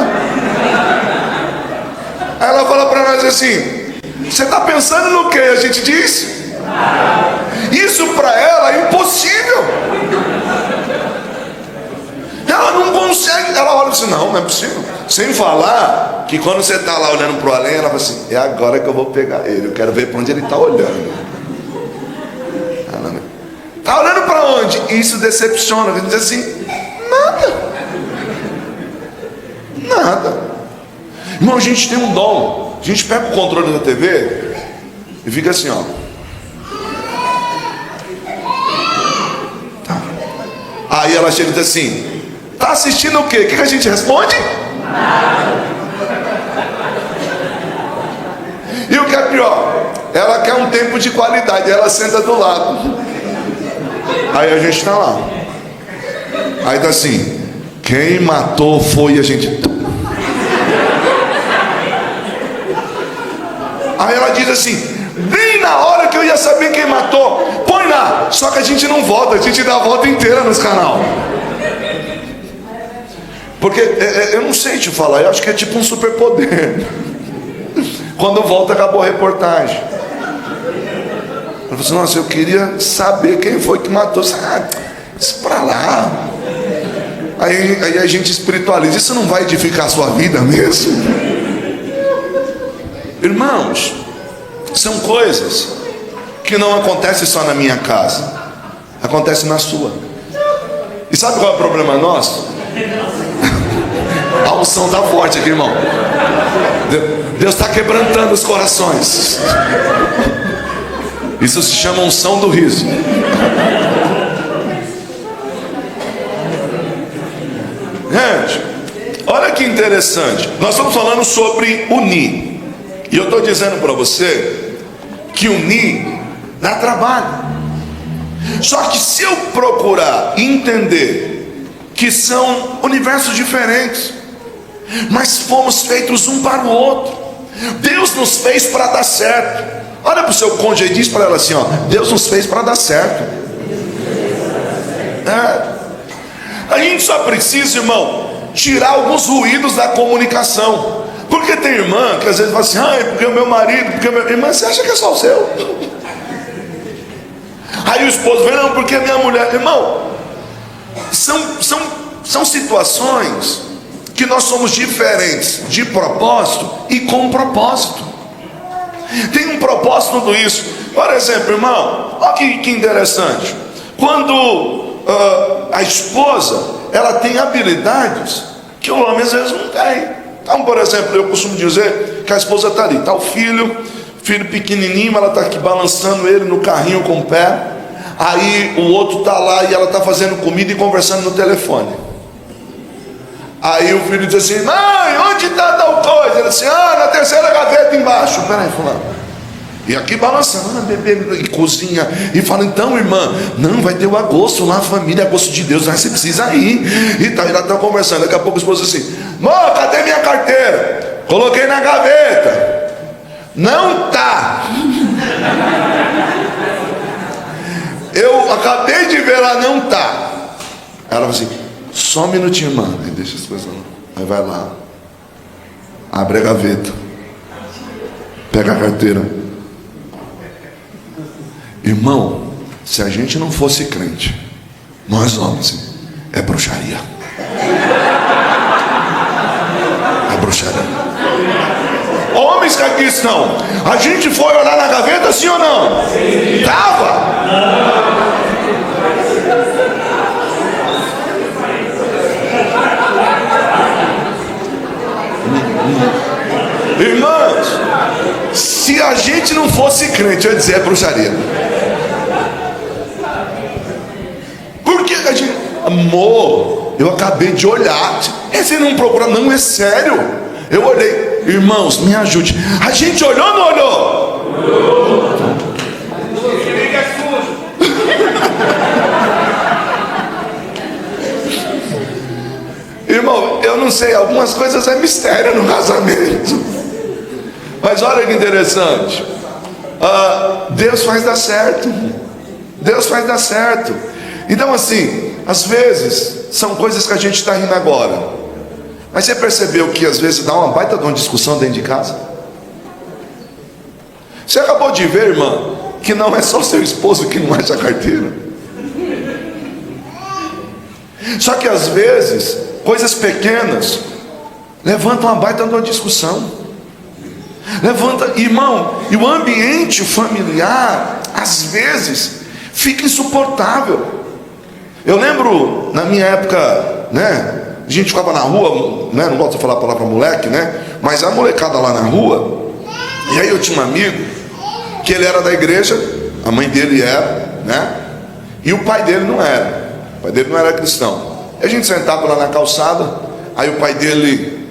Aí ela fala para nós assim, você está pensando no que? A gente diz, isso para ela é impossível. Ela não consegue. Ela olha assim, não é possível. Sem falar que quando você está lá olhando para o além, ela fala assim, é agora que eu vou pegar ele. Eu quero ver para onde ele está olhando. Está olhando para onde? Isso decepciona. A gente diz assim, nada. Irmão, a gente tem um dom. A gente pega o controle da TV e fica assim, ó. Tá. Aí ela chega e diz assim, tá assistindo o quê? O que a gente responde? E o que é pior? Ela quer um tempo de qualidade. Ela senta do lado. Aí a gente tá lá. Aí tá assim, quem matou foi a gente. Aí ela diz assim, bem na hora que eu ia saber quem matou, põe lá. Só que a gente não volta, a gente dá a volta inteira nos canal. Porque eu não sei te falar, eu acho que é tipo um superpoder. Quando volta, acabou a reportagem. Ela falou assim, nossa, eu queria saber quem foi que matou. Isso pra lá. Aí a gente espiritualiza. Isso não vai edificar a sua vida mesmo? Irmãos, são coisas que não acontecem só na minha casa, acontece na sua. E sabe qual é o problema nosso? A unção está forte aqui, irmão. Deus está quebrantando os corações. Isso se chama unção do riso. Gente, olha que interessante. Nós estamos falando sobre unir. E eu estou dizendo para você que unir dá trabalho. Só que se eu procurar entender que são universos diferentes, mas fomos feitos um para o outro. Deus nos fez para dar certo. Olha para o seu cônjuge e diz para ela assim, ó, Deus nos fez para dar certo. A gente só precisa, irmão, tirar alguns ruídos da comunicação. Porque tem irmã que às vezes fala assim, porque o meu marido, porque o meu... Irmã, você acha que é só o seu? Aí o esposo vem, não, porque a minha mulher. Irmão, são situações que nós somos diferentes de propósito e com propósito. Tem um propósito tudo isso. Por exemplo, irmão, olha que interessante. Quando a esposa, ela tem habilidades que o homem às vezes não tem. Então, por exemplo, eu costumo dizer que a esposa está ali, está o filho pequenininho, ela está aqui balançando ele no carrinho com o pé. Aí o outro está lá e ela está fazendo comida e conversando no telefone. Aí o filho diz assim, mãe, onde está tal coisa? Ele diz assim, na terceira gaveta embaixo. Peraí, fulano. E aqui balançando, bebê, e cozinha. E fala, então, irmã, não, vai ter o agosto lá, a família, agosto de Deus, aí você precisa ir. E tá, ela está conversando, daqui a pouco o esposo diz assim, mãe, cadê minha carteira? Coloquei na gaveta. Não tá. Eu acabei de ver lá, não tá. Ela fala assim, só um minutinho, irmã. Aí deixa as coisas lá. Aí vai lá, abre a gaveta, pega a carteira. Irmão, se a gente não fosse crente, nós homens, é bruxaria. É bruxaria. Homens que aqui estão, a gente foi olhar na gaveta, sim ou não? Sim. Tava. Irmãos, se a gente não fosse crente, eu ia dizer é bruxaria. Porque a gente, amor, eu acabei de olhar. Você não procura, não, é sério. Eu olhei, irmãos, me ajude. A gente olhou ou não olhou? Olhou. Irmão, eu não sei, algumas coisas é mistério no casamento. Mas olha que interessante, Deus faz dar certo. Deus faz dar certo. Então assim, às vezes são coisas que a gente está rindo agora, mas você percebeu que às vezes dá uma baita de uma discussão dentro de casa? Você acabou de ver, irmã, que não é só seu esposo que não acha a carteira. Só que às vezes coisas pequenas levantam uma baita de uma discussão. Levanta, irmão, e o ambiente familiar às vezes fica insuportável. Eu lembro na minha época, né? A gente ficava na rua, né? Não gosto de falar a palavra moleque, né? Mas a molecada lá na rua. E aí eu tinha um amigo que ele era da igreja, a mãe dele era, né? E o pai dele não era. O pai dele não era cristão. E a gente sentava lá na calçada. Aí o pai dele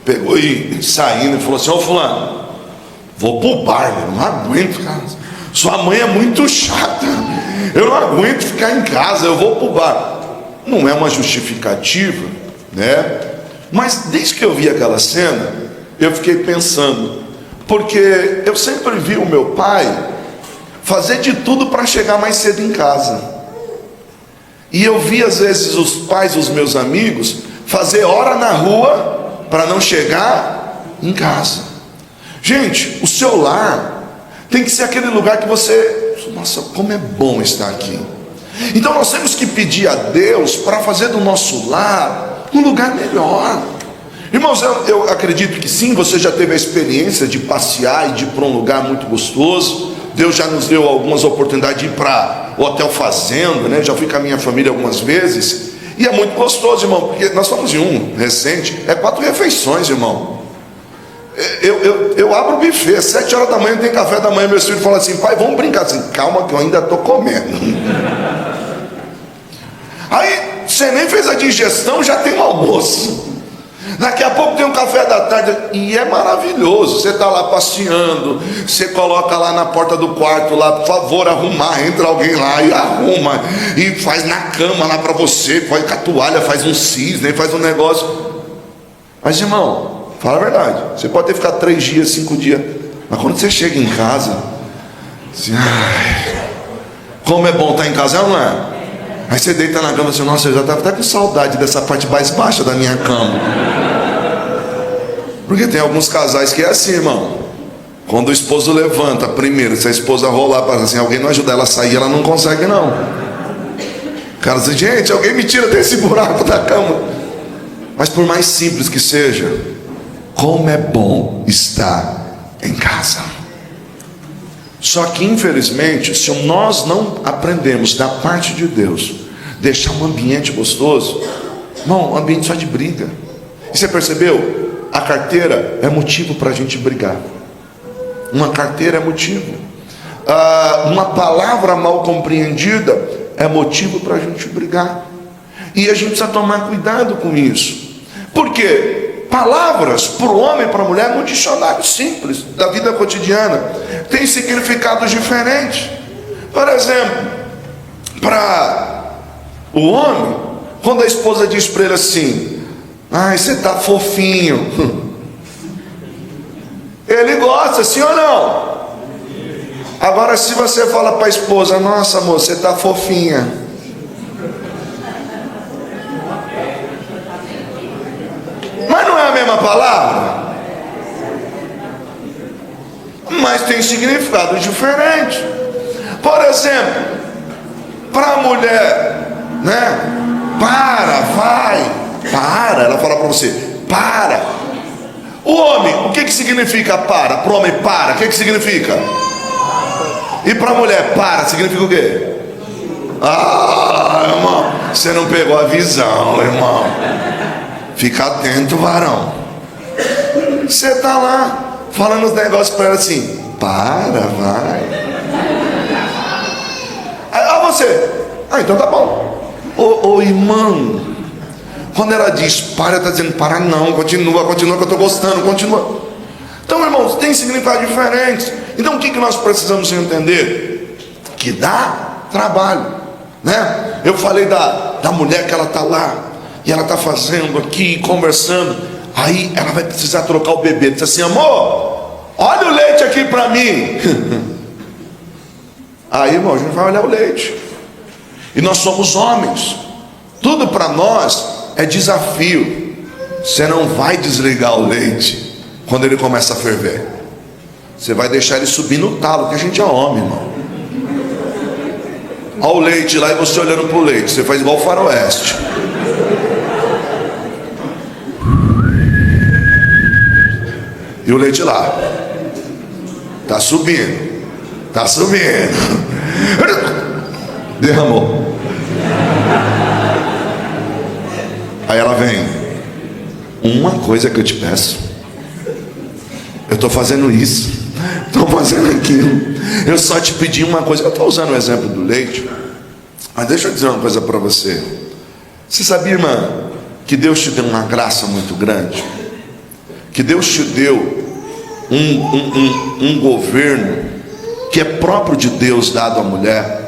pegou e saindo e falou assim: ô fulano, vou pro bar, eu não aguento, cara. Sua mãe é muito chata, eu não aguento ficar em casa, eu vou pro bar. Não é uma justificativa, né? Mas desde que eu vi aquela cena, eu fiquei pensando, porque eu sempre vi o meu pai fazer de tudo para chegar mais cedo em casa. E eu vi às vezes os pais dos meus amigos fazer hora na rua para não chegar em casa. Gente, o seu lar tem que ser aquele lugar que você, nossa, como é bom estar aqui. Então nós temos que pedir a Deus para fazer do nosso lar um lugar melhor. Irmãos, eu acredito que sim, você já teve a experiência de passear e de ir para um lugar muito gostoso. Deus já nos deu algumas oportunidades de ir para o Hotel Fazenda, né? Já fui com a minha família algumas vezes. E é muito gostoso, irmão, porque nós fomos em um recente, 4 refeições, irmão. Eu abro o buffet, 7 horas da manhã tem café da manhã, meus filhos falam assim: pai, vamos brincar. Assim, calma que eu ainda estou comendo. Aí, você nem fez a digestão, já tem um almoço. Daqui a pouco tem um café da tarde, e é maravilhoso. Você está lá passeando, você coloca lá na porta do quarto, lá, por favor, arrumar, entra alguém lá e arruma, e faz na cama lá para você, põe com a toalha, faz um cisne, faz um negócio. Mas irmão, fala a verdade, você pode ter ficado 3 dias, 5 dias, mas quando você chega em casa, assim, ai, como é bom estar em casa, não é? Aí você deita na cama e assim: nossa, eu já estava até com saudade dessa parte mais baixa da minha cama. Porque tem alguns casais que é assim, irmão. Quando o esposo levanta primeiro, se a esposa rolar para assim, alguém não ajudar ela a sair, ela não consegue não. O cara diz: gente, alguém me tira desse buraco da cama. Mas por mais simples que seja, como é bom estar em casa. Só que infelizmente, se nós não aprendemos da parte de Deus deixar um ambiente gostoso, irmão, um ambiente só de briga. E você percebeu? A carteira é motivo para a gente brigar. Uma carteira é motivo. Uma palavra mal compreendida é motivo para a gente brigar. E a gente precisa tomar cuidado com isso. Por quê? Palavras para o homem e para a mulher no dicionário simples da vida cotidiana tem significados diferentes. Por exemplo, para o homem, quando a esposa diz para ele assim: ai, você está fofinho, ele gosta, sim ou não? Agora, se você fala para a esposa: nossa, amor, você está fofinha, mas não é a mesma palavra, mas tem significado diferente. Por exemplo, para a mulher, né? Para, ela fala para você, para. O homem, o que significa para? Para o homem, para, o que significa? E para a mulher, para, significa o quê? Ah, irmão, você não pegou a visão, irmão. Fica atento, varão. Você está lá, falando os negócios para ela assim, para, vai. Aí você, então tá bom. Ô irmão, quando ela diz para, está dizendo para não, continua que eu estou gostando, continua. Então, irmãos, tem significados diferentes. Então o que nós precisamos entender? Que dá trabalho, né? Eu falei da mulher que ela está lá, e ela está fazendo aqui, conversando. Aí ela vai precisar trocar o bebê. Diz assim, amor, olha o leite aqui para mim. Aí, irmão, a gente vai olhar o leite. E nós somos homens. Tudo para nós é desafio. Você não vai desligar o leite quando ele começa a ferver. Você vai deixar ele subir no talo, que a gente é homem, irmão. Olha o leite lá e você olhando para o leite. Você faz igual o faroeste. E o leite lá. Tá subindo. Tá subindo. Derramou. Aí ela vem. Uma coisa que eu te peço. Eu estou fazendo isso. Estou fazendo aquilo. Eu só te pedi uma coisa. Eu estou usando o exemplo do leite. Mas deixa eu dizer uma coisa para você. Você sabia, irmã, que Deus te deu uma graça muito grande? Que Deus te deu um governo que é próprio de Deus dado à mulher.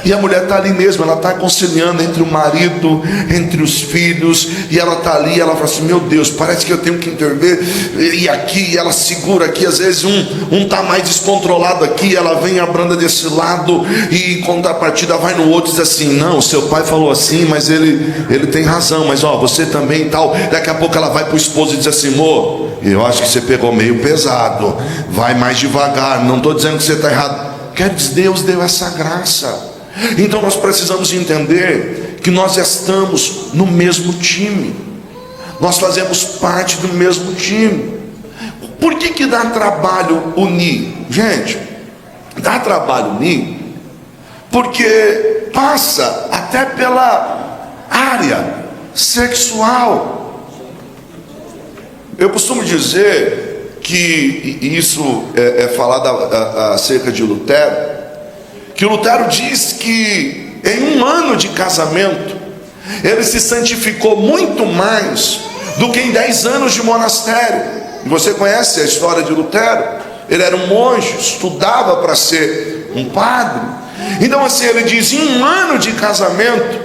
E a mulher está ali mesmo, ela está conciliando entre o marido, entre os filhos, e ela está ali, ela fala assim, meu Deus, parece que eu tenho que intervir, e aqui, ela segura aqui, às vezes um está mais descontrolado aqui, ela vem abranda desse lado, e quando a partida vai no outro, diz assim, não, seu pai falou assim, mas ele tem razão, mas ó, você também e tal. Daqui a pouco ela vai para o esposo e diz assim, amor, eu acho que você pegou meio pesado, vai mais devagar, não estou dizendo que você está errado. Quer dizer, Deus deu essa graça. Então nós precisamos entender que nós estamos no mesmo time. Nós fazemos parte do mesmo time. Por que dá trabalho unir? Gente, dá trabalho unir porque passa até pela área sexual. Eu costumo dizer que isso é falado acerca de Lutero, que Lutero diz que em 1 ano de casamento ele se santificou muito mais do que em 10 anos de monastério. E você conhece a história de Lutero? Ele era um monge, estudava para ser um padre. Então assim, ele diz, em 1 ano de casamento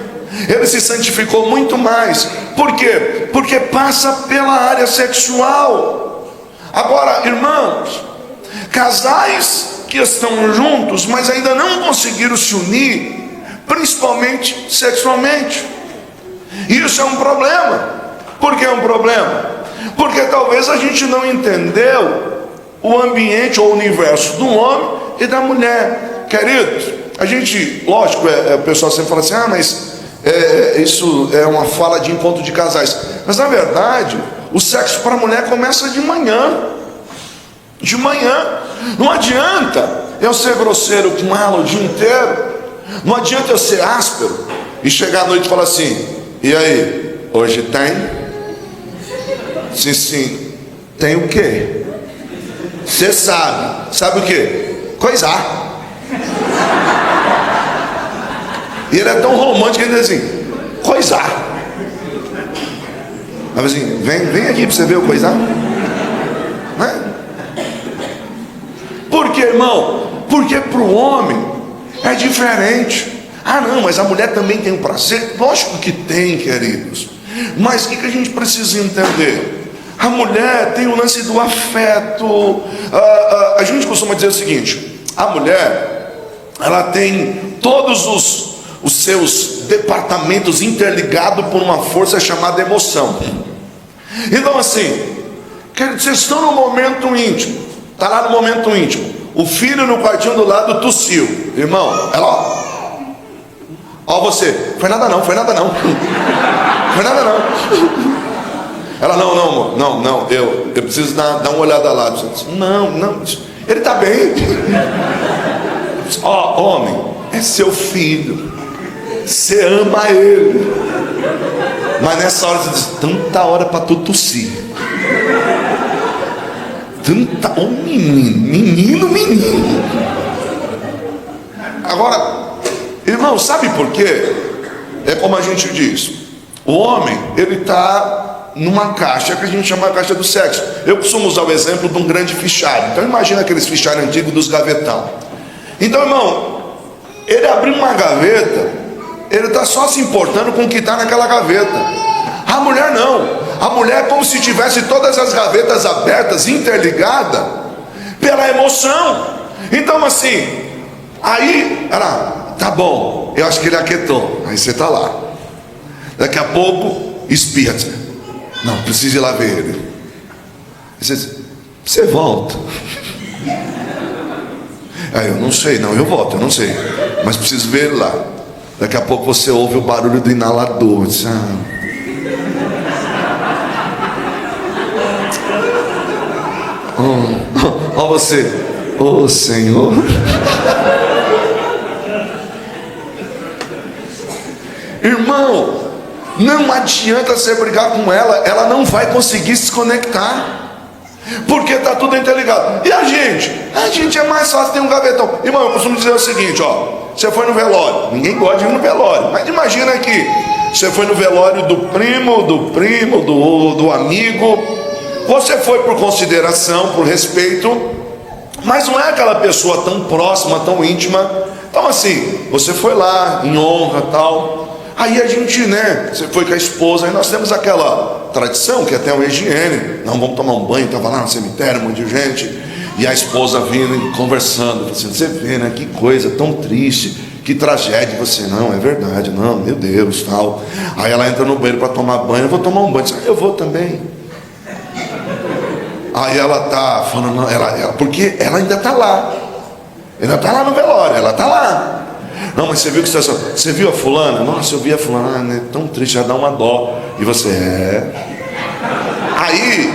ele se santificou muito mais. Por quê? Porque passa pela área sexual. Agora, irmãos, casais que estão juntos, mas ainda não conseguiram se unir, principalmente sexualmente. Isso é um problema. Por que é um problema? Porque talvez a gente não entendeu o ambiente ou o universo do homem e da mulher. Queridos, a gente, lógico, o pessoal sempre fala assim, mas isso é uma fala de encontro de casais. Mas na verdade, o sexo para a mulher começa de manhã. De manhã. Não adianta eu ser grosseiro com ela o dia inteiro. Não adianta eu ser áspero e chegar à noite e falar assim, e aí, hoje tem? Sim, tem o quê? Você sabe o quê? Coisar. E ele é tão romântico que ele diz assim, coisar. Mas assim, vem aqui para você ver o coisar. Né? Por que, irmão? Porque para o homem é diferente. Ah não, mas a mulher também tem um prazer. Lógico que tem, queridos. Mas o que a gente precisa entender? A mulher tem o lance do afeto. A gente costuma dizer o seguinte, a mulher, ela tem todos os seus departamentos interligados por uma força chamada emoção. Então assim, vocês estão no momento íntimo, está lá no momento íntimo, O filho no quartinho do lado tossiu. Irmão, ela, ó você, foi nada não, foi nada não. Foi nada não. Ela, não, amor, não, eu preciso dar uma olhada lá. Não, ele está bem. Ó, homem, é seu filho, você ama ele, mas nessa hora você diz, tanta hora para tu tossir, tanta, oh, menino. Agora, irmão, sabe por quê? É como a gente diz, o homem, ele está numa caixa que a gente chama de caixa do sexo. Eu costumo usar o exemplo de um grande fichário. Então imagina aqueles fichários antigos dos gavetão. Então, irmão, ele abriu uma gaveta, ele está só se importando com o que está naquela gaveta. A mulher não. A mulher é como se tivesse todas as gavetas abertas, interligadas, pela emoção. Então, assim, aí ela, tá bom, eu acho que ele aquietou. Aí você está lá. Daqui a pouco, espirra. Não, preciso ir lá ver ele. Você volta. Aí eu não sei, não, eu volto, eu não sei. Mas preciso ver ele lá. Daqui a pouco você ouve o barulho do inalador. Ó você, ô Senhor. Irmão, não adianta você brigar com ela, ela não vai conseguir se conectar. Porque está tudo interligado. E a gente é mais fácil ter um gavetão. Irmão, eu costumo dizer o seguinte, ó, você foi no velório, ninguém gosta de ir no velório, mas imagina que você foi no velório do primo, do amigo. Você foi por consideração, por respeito, mas não é aquela pessoa tão próxima, tão íntima. Então assim, você foi lá em honra, tal. Aí a gente, né, você foi com a esposa, aí nós temos aquela tradição, que até uma higiene, não, vamos tomar um banho, estava lá no cemitério, um monte de gente, e a esposa vindo e conversando, assim, você vê, né, que coisa tão triste, que tragédia, você, não, é verdade, não, meu Deus, tal. Aí ela entra no banheiro para tomar banho, eu vou tomar um banho, eu vou também. Aí ela tá falando, porque ela ainda está lá no velório, ela está lá. Não, mas você viu que você viu a fulana? Nossa, eu vi a fulana, né? Tão triste, já dá uma dó. E você Aí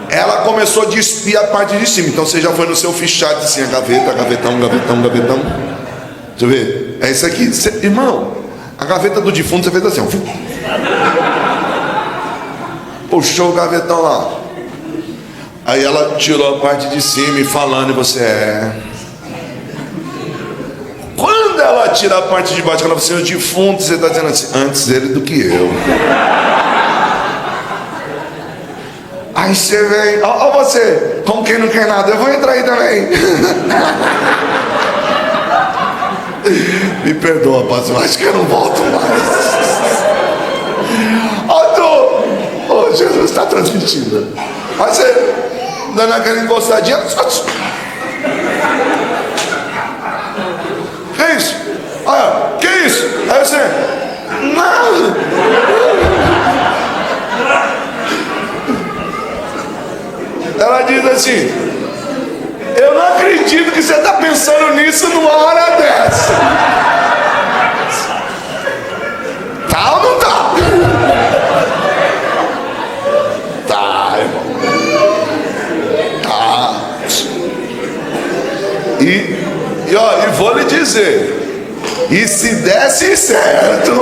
ela começou a despir a parte de cima. Então você já foi no seu fichário, assim, a gaveta, gavetão. Deixa eu ver. É isso aqui. Irmão, a gaveta do defunto você fez assim, ó. Puxou o gavetão lá. Aí ela tirou a parte de cima e falando, e você Quando ela tira a parte de baixo, ela fala assim, o defunto, você está dizendo assim, antes dele do que eu. Aí você vem, ó você, como quem não quer nada, eu vou entrar aí também. Me perdoa, pastor, acho que eu não volto mais. Ó, Jesus está transmitindo. Aí você, dando aquela encostadinha. Que isso? Olha, que isso? Aí você, nada. Ela diz assim, eu não acredito que você está pensando nisso numa hora dessa. Tá ou não tá? Tá, irmão. Tá. E vou lhe dizer, e se desse certo,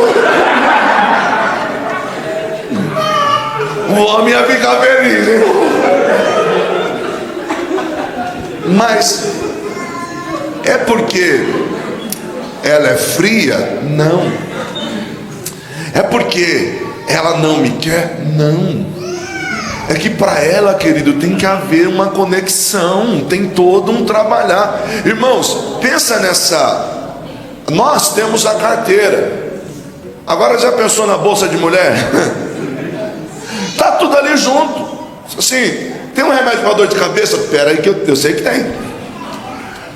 o homem ia ficar feliz, hein? Mas é porque ela é fria? Não. É porque ela não me quer? Não. É que para ela, querido, tem que haver uma conexão, tem todo um trabalhar. Irmãos, pensa nessa. Nós temos a carteira. Agora já pensou na bolsa de mulher? Tá tudo ali junto. Assim, tem um remédio para dor de cabeça? Pera aí que eu sei que tem.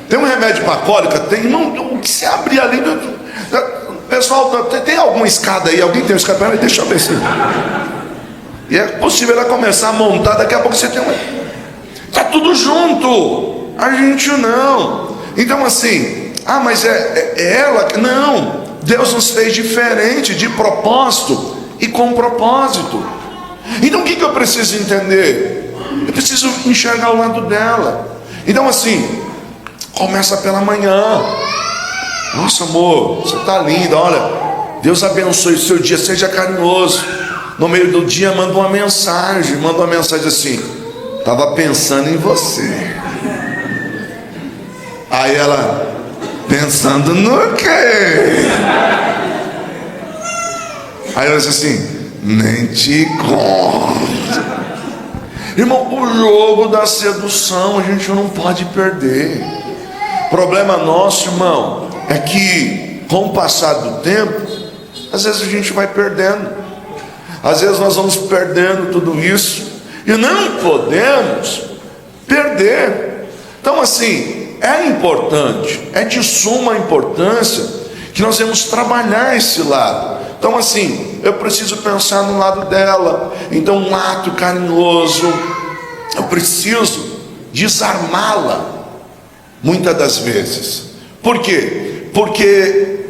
Tem um remédio para cólica? Tem. Não, o que se abrir ali? Pessoal, tem alguma escada aí? Alguém tem uma escada? Pera aí, deixa eu ver se. E é possível ela começar a montar, daqui a pouco você tem uma. Está tudo junto. A gente não. Então assim, mas é ela? Não. Deus nos fez diferente, de propósito e com propósito. Então o que eu preciso entender? Eu preciso enxergar o lado dela. Então assim, começa pela manhã. Nossa, amor, você está linda, olha, Deus abençoe o seu dia, seja carinhoso. No meio do dia manda uma mensagem assim: estava pensando em você. Aí ela: pensando no quê? Aí ela disse assim: nem te conto. Irmão, o jogo da sedução a gente não pode perder. Problema nosso, irmão, é que com o passar do tempo, às vezes a gente vai perdendo. Às vezes nós vamos perdendo tudo isso e não podemos perder. Então assim, é importante, é de suma importância que nós devemos trabalhar esse lado. Então assim, eu preciso pensar no lado dela. Então um ato carinhoso, eu preciso desarmá-la muitas das vezes. Por quê? Porque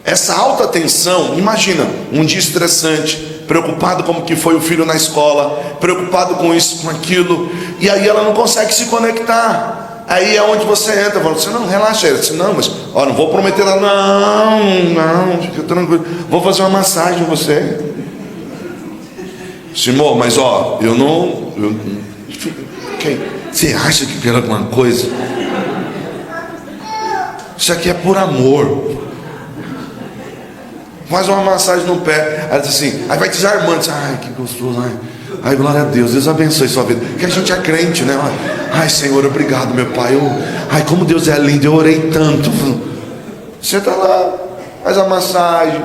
essa alta tensão, imagina, um dia estressante, preocupado como que foi o filho na escola, preocupado com isso, com aquilo, e aí ela não consegue se conectar. Aí é onde você entra, falando assim: não, relaxa. Ela disse: não, mas não vou prometer nada. Não, fica tranquilo, vou fazer uma massagem em você. Simão, mas eu não. Você acha que quer alguma coisa? Isso aqui é por amor. Faz uma massagem no pé. Ela diz assim, aí vai desarmando. Ai, que gostoso. Ai, glória a Deus. Deus abençoe sua vida. Porque a gente é crente, né? Ai, Senhor, obrigado, meu Pai. Ai, como Deus é lindo. Eu orei tanto. Você está lá, faz a massagem.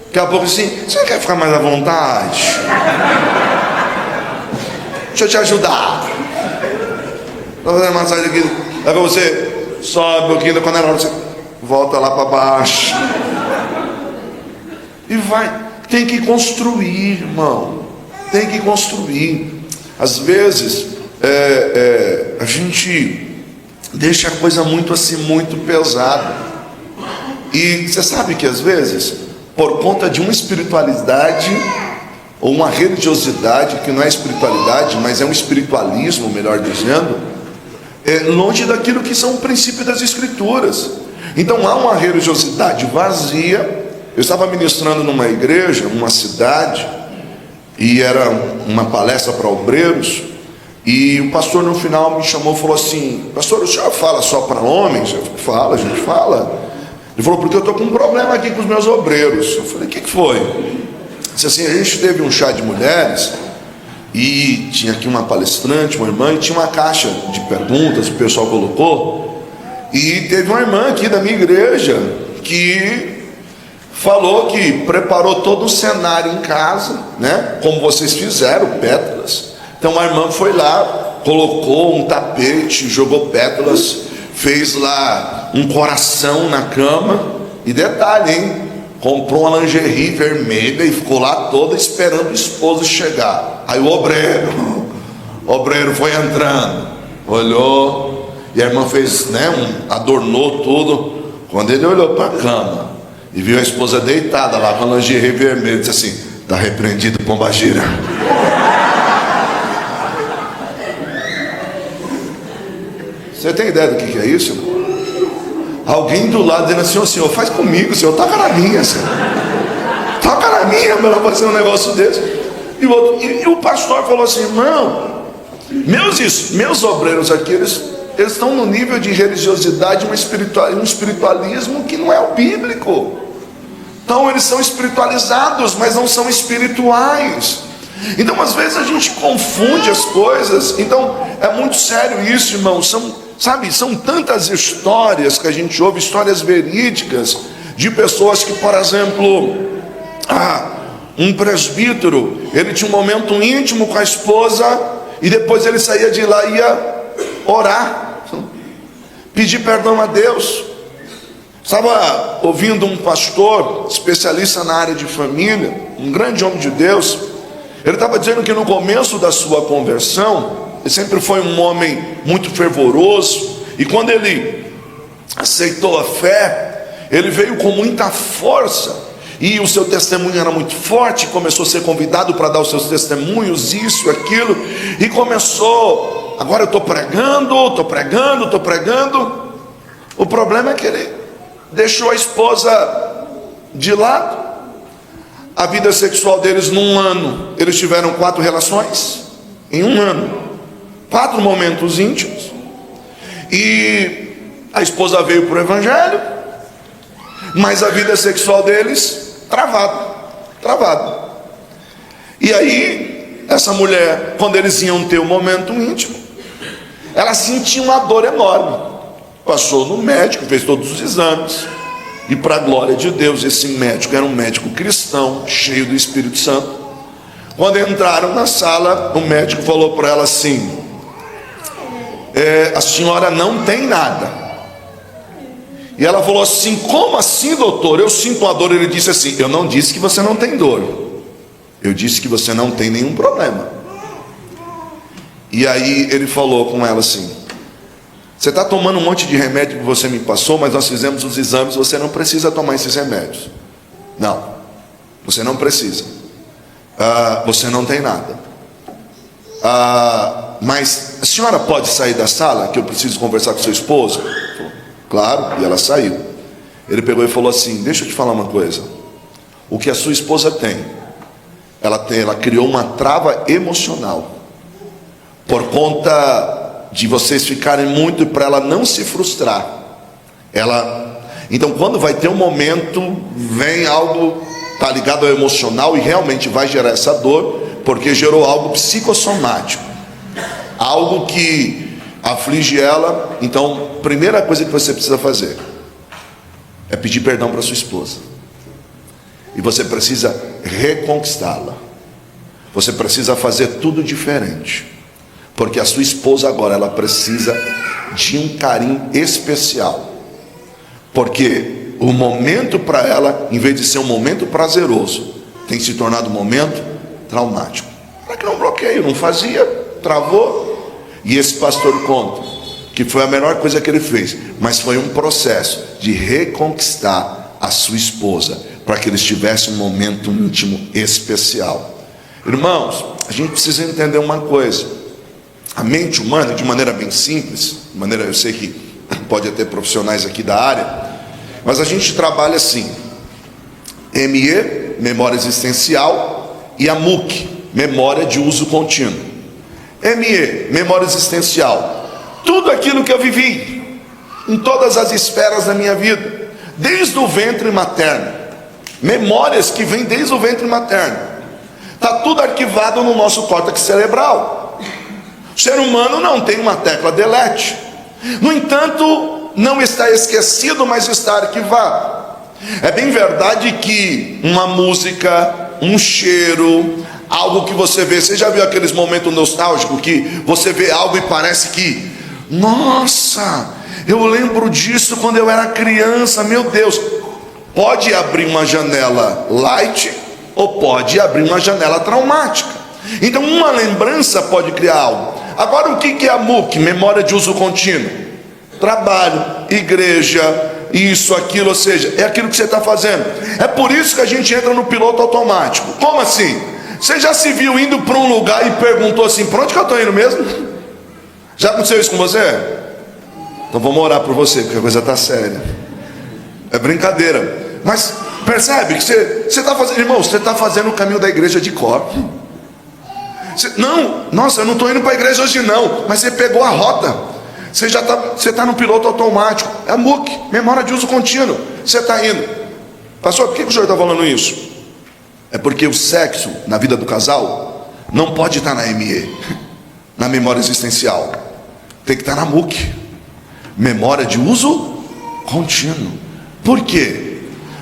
Daqui a pouco assim: você quer ficar mais à vontade? Deixa eu te ajudar. Vou fazer a massagem aqui. Aí para você sobe um pouquinho, quando era hora você volta lá para baixo. E vai, tem que construir, irmão. Tem que construir. Às vezes a gente deixa a coisa muito assim, muito pesada. E você sabe que às vezes, por conta de uma espiritualidade ou uma religiosidade que não é espiritualidade, mas é um espiritualismo, melhor dizendo, longe daquilo que são o princípio das Escrituras. Então há uma religiosidade vazia. Eu estava ministrando numa igreja, numa cidade, e era uma palestra para obreiros, e o pastor no final me chamou e falou assim: pastor, o senhor fala só para homens? Eu falei: fala, a gente fala. Ele falou: porque eu estou com um problema aqui com os meus obreiros. Eu falei: o que foi? Ele disse assim: a gente teve um chá de mulheres, e tinha aqui uma palestrante, uma irmã, e tinha uma caixa de perguntas, o pessoal colocou, e teve uma irmã aqui da minha igreja, que falou que preparou todo o cenário em casa, né? Como vocês fizeram, pétalas. Então a irmã foi lá, colocou um tapete, jogou pétalas, fez lá um coração na cama. E detalhe, hein? Comprou uma lingerie vermelha e ficou lá toda esperando o esposo chegar. Aí o obreiro foi entrando, olhou, e a irmã fez, né? Adornou tudo. Quando ele olhou para a cama e viu a esposa deitada lá com a lingerie vermelha, disse assim: está repreendido, pombagira. Você tem ideia do que é isso, irmão? Alguém do lado dizendo assim: ô Senhor, faz comigo, Senhor, toca na minha, Senhor. Toca na minha, para fazer um negócio desse. E o pastor falou assim: irmão, meus obreiros aqui, eles estão no nível de religiosidade, um espiritualismo que não é o bíblico. Então eles são espiritualizados, mas não são espirituais. Então às vezes a gente confunde as coisas. Então é muito sério isso, irmão. São tantas histórias que a gente ouve, histórias verídicas, de pessoas que, por exemplo, um presbítero, ele tinha um momento íntimo com a esposa, e depois ele saía de lá e ia orar, pedir perdão a Deus. Estava ouvindo um pastor especialista na área de família, um grande homem de Deus. Ele estava dizendo que no começo da sua conversão, ele sempre foi um homem muito fervoroso, E quando ele aceitou a fé, ele veio com muita força, e o seu testemunho era muito forte, começou a ser convidado para dar os seus testemunhos, isso, aquilo, e começou, agora eu estou pregando. O problema é que ele deixou a esposa de lado. A vida sexual deles, num ano, eles tiveram 4 relações, em um ano, 4 momentos íntimos, e a esposa veio para o evangelho, mas a vida sexual deles travado. E aí, essa mulher, quando eles iam ter um momento íntimo, ela sentia uma dor enorme. Passou no médico, fez todos os exames, e para a glória de Deus, esse médico era um médico cristão, cheio do Espírito Santo. Quando entraram na sala, o médico falou para ela assim: a senhora não tem nada. E ela falou assim: como assim, doutor? Eu sinto uma dor. Ele disse assim: eu não disse que você não tem dor, eu disse que você não tem nenhum problema. E aí ele falou com ela assim: você está tomando um monte de remédio que você me passou, mas nós fizemos os exames, você não precisa tomar esses remédios. Não, você não precisa. Você não tem nada. Mas a senhora pode sair da sala, que eu preciso conversar com seu esposo? Claro, e ela saiu. Ele pegou e falou assim: deixa eu te falar uma coisa. O que a sua esposa tem, ela criou uma trava emocional, por conta de vocês ficarem muito, e para ela não se frustrar. Então quando vai ter um momento, vem algo, está ligado ao emocional, e realmente vai gerar essa dor, porque gerou algo psicossomático, algo que aflige ela. Então, primeira coisa que você precisa fazer é pedir perdão para sua esposa, e você precisa reconquistá-la. Você precisa fazer tudo diferente, porque a sua esposa agora, ela precisa de um carinho especial, porque o momento para ela, em vez de ser um momento prazeroso, tem se tornado um momento traumático. Ela criou um bloqueio, não fazia, travou. E esse pastor conta que foi a melhor coisa que ele fez, mas foi um processo de reconquistar a sua esposa, para que eles tivessem um momento íntimo especial. Irmãos, a gente precisa entender uma coisa: a mente humana, de maneira bem simples, eu sei que pode ter profissionais aqui da área, mas a gente trabalha assim: ME, memória existencial, e a MUC, memória de uso contínuo. ME, memória existencial, tudo aquilo que eu vivi, em todas as esferas da minha vida, desde o ventre materno, memórias que vêm desde o ventre materno, está tudo arquivado no nosso córtex cerebral. O ser humano não tem uma tecla delete, no entanto, não está esquecido, mas está arquivado. É bem verdade que uma música, um cheiro, algo que você vê, você já viu aqueles momentos nostálgicos que você vê algo e parece que, nossa, eu lembro disso quando eu era criança, meu Deus. Pode abrir uma janela light, ou pode abrir uma janela traumática. Então uma lembrança pode criar algo. Agora, o que é a MUC, memória de uso contínuo? Trabalho, igreja, isso, aquilo, ou seja, é aquilo que você está fazendo. É por isso que a gente entra no piloto automático. Como assim? Você já se viu indo para um lugar e perguntou assim: para onde que eu estou indo mesmo? Já aconteceu isso com você? Então vamos orar por você, porque a coisa está séria. É brincadeira. Mas percebe que você está fazendo, irmão, você está fazendo o caminho da igreja de cor. Não, nossa, eu não estou indo para a igreja hoje não, mas você pegou a rota. Você está no piloto automático. É a MUC, memória de uso contínuo. Você está indo. Pastor, por que o senhor está falando isso? É porque o sexo na vida do casal não pode estar na ME, na memória existencial. Tem que estar na MUC, memória de uso contínuo. Por quê?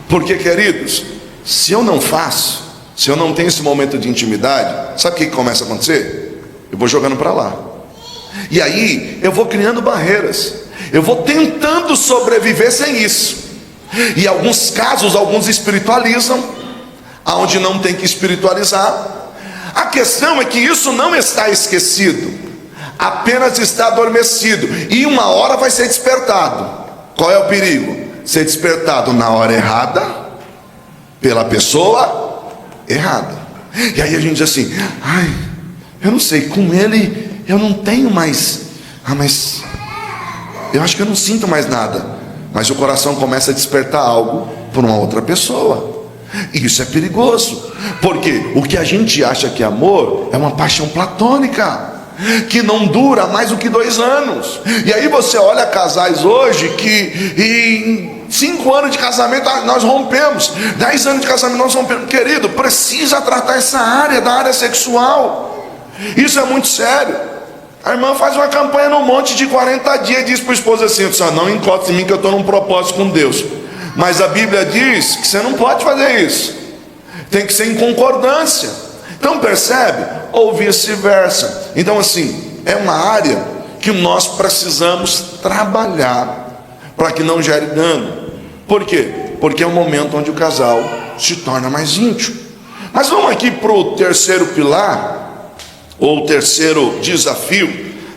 Porque, queridos, se eu não faço, se eu não tenho esse momento de intimidade, sabe o que começa a acontecer? Eu vou jogando para lá. E aí eu vou criando barreiras, eu vou tentando sobreviver sem isso. E em alguns casos, alguns espiritualizam, aonde não tem que espiritualizar. A questão é que isso não está esquecido. apenas está adormecido, e uma hora vai ser despertado. Qual é o perigo? Ser despertado na hora errada, pela pessoa errada. E aí a gente diz assim: ai, eu não sei, com ele eu não tenho mais, mas eu acho que eu não sinto mais nada. Mas o coração começa a despertar algo por uma outra pessoa. E isso é perigoso, porque o que a gente acha que é amor é uma paixão platônica, que não dura mais do que 2 anos. E aí você olha casais hoje que em 5 anos de casamento nós rompemos, 10 anos de casamento nós rompemos. Querido, precisa tratar essa área, da área sexual. Isso é muito sério. A irmã faz uma campanha no monte de 40 dias e diz para o esposo assim: não encoste em mim que eu estou num propósito com Deus. Mas a Bíblia diz que você não pode fazer isso, tem que ser em concordância. Então percebe? Ou vice-versa. Então assim, é uma área que nós precisamos trabalhar para que não gere dano. Por quê? Porque é um momento onde o casal se torna mais íntimo. Mas vamos aqui para o terceiro pilar, ou o terceiro desafio.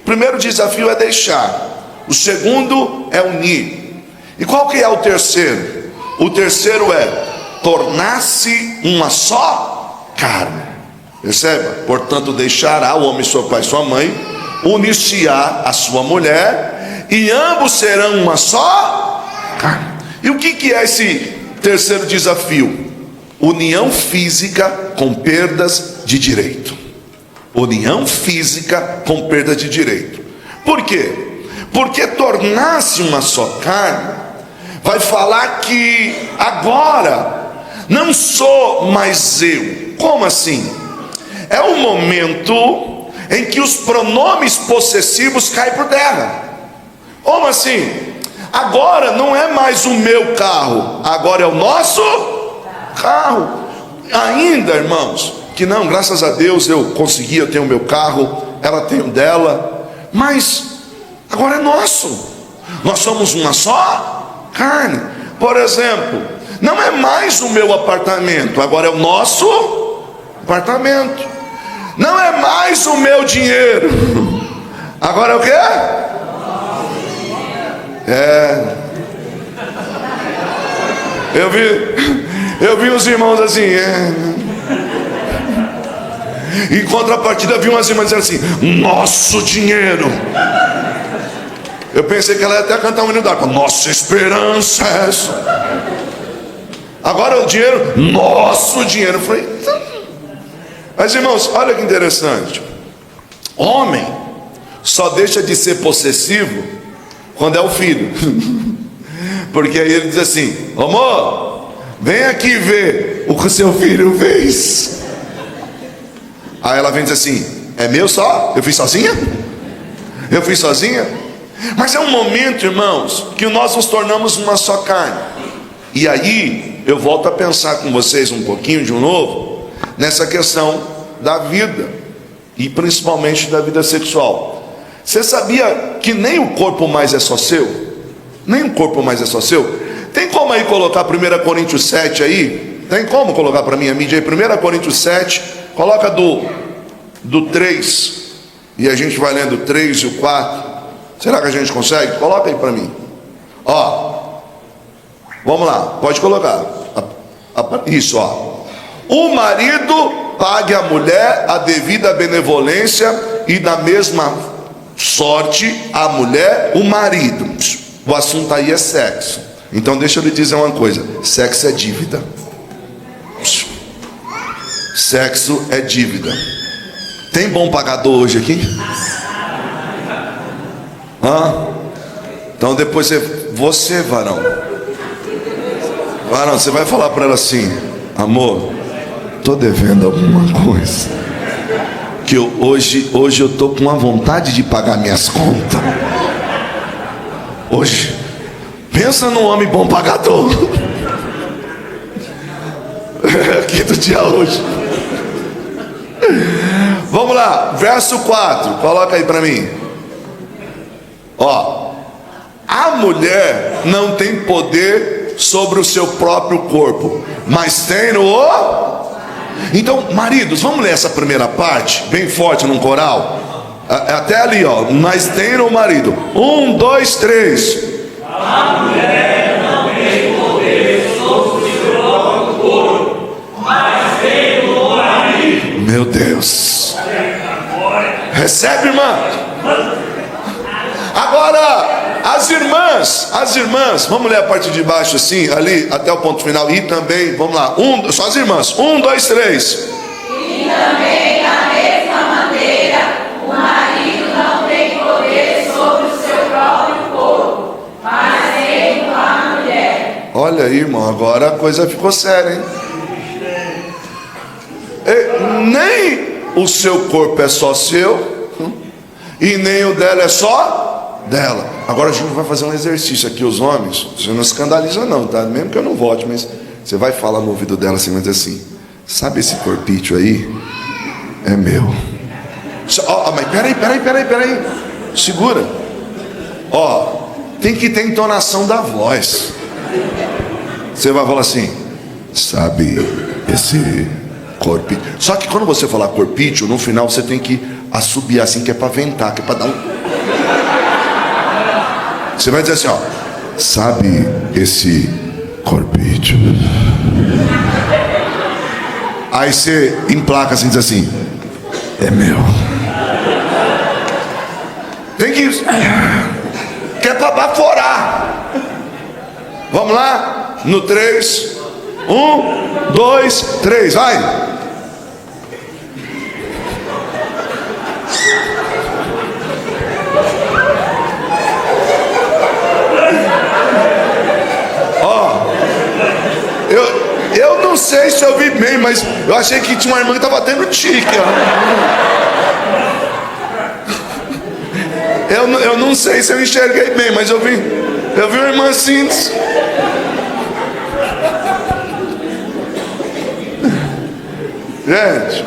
O primeiro desafio é deixar, o segundo é unir. E qual que é o terceiro? O terceiro é tornar-se uma só carne. Perceba? Portanto, deixará o homem seu pai e sua mãe, unir-se-á a sua mulher, e ambos serão uma só carne. E o que é esse terceiro desafio? União física com perdas de direito. União física com perda de direito. Por quê? Porque tornar-se uma só carne vai falar que agora não sou mais eu. Como assim? É um momento em que os pronomes possessivos caem por terra. Como assim? Agora não é mais o meu carro, agora é o nosso carro. Ainda, irmãos, que não, graças a Deus eu consegui, eu tenho o meu carro, ela tem o dela, mas agora é nosso. Nós somos uma só carne. Por exemplo, não é mais o meu apartamento, agora é o nosso apartamento. Não é mais o meu dinheiro, agora é o quê? Eu vi os irmãos assim, em contrapartida vi umas irmãs dizendo assim: nosso dinheiro. Eu pensei que ela ia até cantar um hino d'água: nossa esperança é essa. Agora o dinheiro, nosso dinheiro. Eu falei, então. Mas irmãos, olha que interessante. Homem só deixa de ser possessivo quando é o filho. Porque aí ele diz assim: amor, vem aqui ver o que o seu filho fez. Aí ela vem e diz assim: é meu só? Eu fiz sozinha? Eu fiz sozinha? Mas é um momento, irmãos, que nós nos tornamos uma só carne. E aí eu volto a pensar com vocês um pouquinho de novo nessa questão da vida, e principalmente da vida sexual. Você sabia que nem o corpo mais é só seu? Nem o corpo mais é só seu? Tem como aí colocar 1 Coríntios 7 aí? Tem como colocar para mim a mídia aí? 1 Coríntios 7, coloca do 3, e a gente vai lendo o 3 e o 4. Será que a gente consegue? Coloca aí para mim. Ó, vamos lá, pode colocar. Isso, ó. O marido pague à mulher a devida benevolência, e da mesma sorte a mulher o marido. O assunto aí é sexo. Então deixa eu lhe dizer uma coisa: sexo é dívida. Sexo é dívida. Tem bom pagador hoje aqui? Então depois você varão, você vai falar para ela assim: amor, tô devendo alguma coisa, que hoje eu tô com uma vontade de pagar minhas contas. Hoje, pensa num homem bom pagador. Aqui do dia hoje. Vamos lá, verso 4, coloca aí para mim. Ó, a mulher não tem poder sobre o seu próprio corpo, mas tem no... Então, maridos, vamos ler essa primeira parte bem forte num coral. Até ali, ó. Mas tem o marido. 1, 2, 3. A mulher não tem poder sobre o seu próprio corpo, mas tem o marido. Meu Deus. Recebe, irmã. Agora, as irmãs, vamos ler a parte de baixo assim, ali, até o ponto final. E também, vamos lá, só as irmãs. 1, 2, 3. E também, da mesma maneira, o marido não tem poder sobre o seu próprio corpo, mas tem a mulher. Olha aí, irmão, agora a coisa ficou séria, hein? Nem o seu corpo é só seu, e nem o dela é só dela. Agora a gente vai fazer um exercício aqui, os homens. Você não escandaliza não, tá? Mesmo que eu não vote, mas você vai falar no ouvido dela assim, mas assim, sabe esse corpício aí? É meu. Mas peraí. Segura. Tem que ter entonação da voz. Você vai falar assim, sabe esse corpício? Só que quando você falar corpício, no final você tem que assobiar assim, que é para ventar, que é para dar um... Você vai dizer assim, ó, sabe esse corpício? Aí você emplaca assim, diz assim, é meu. Tem que... que é para baforar. Vamos lá? No 3. 1, 2, 3, vai. Eu não sei se eu vi bem, mas eu achei que tinha uma irmã que estava tendo tique. Eu não sei se eu enxerguei bem, mas eu vi uma irmã assim. Gente,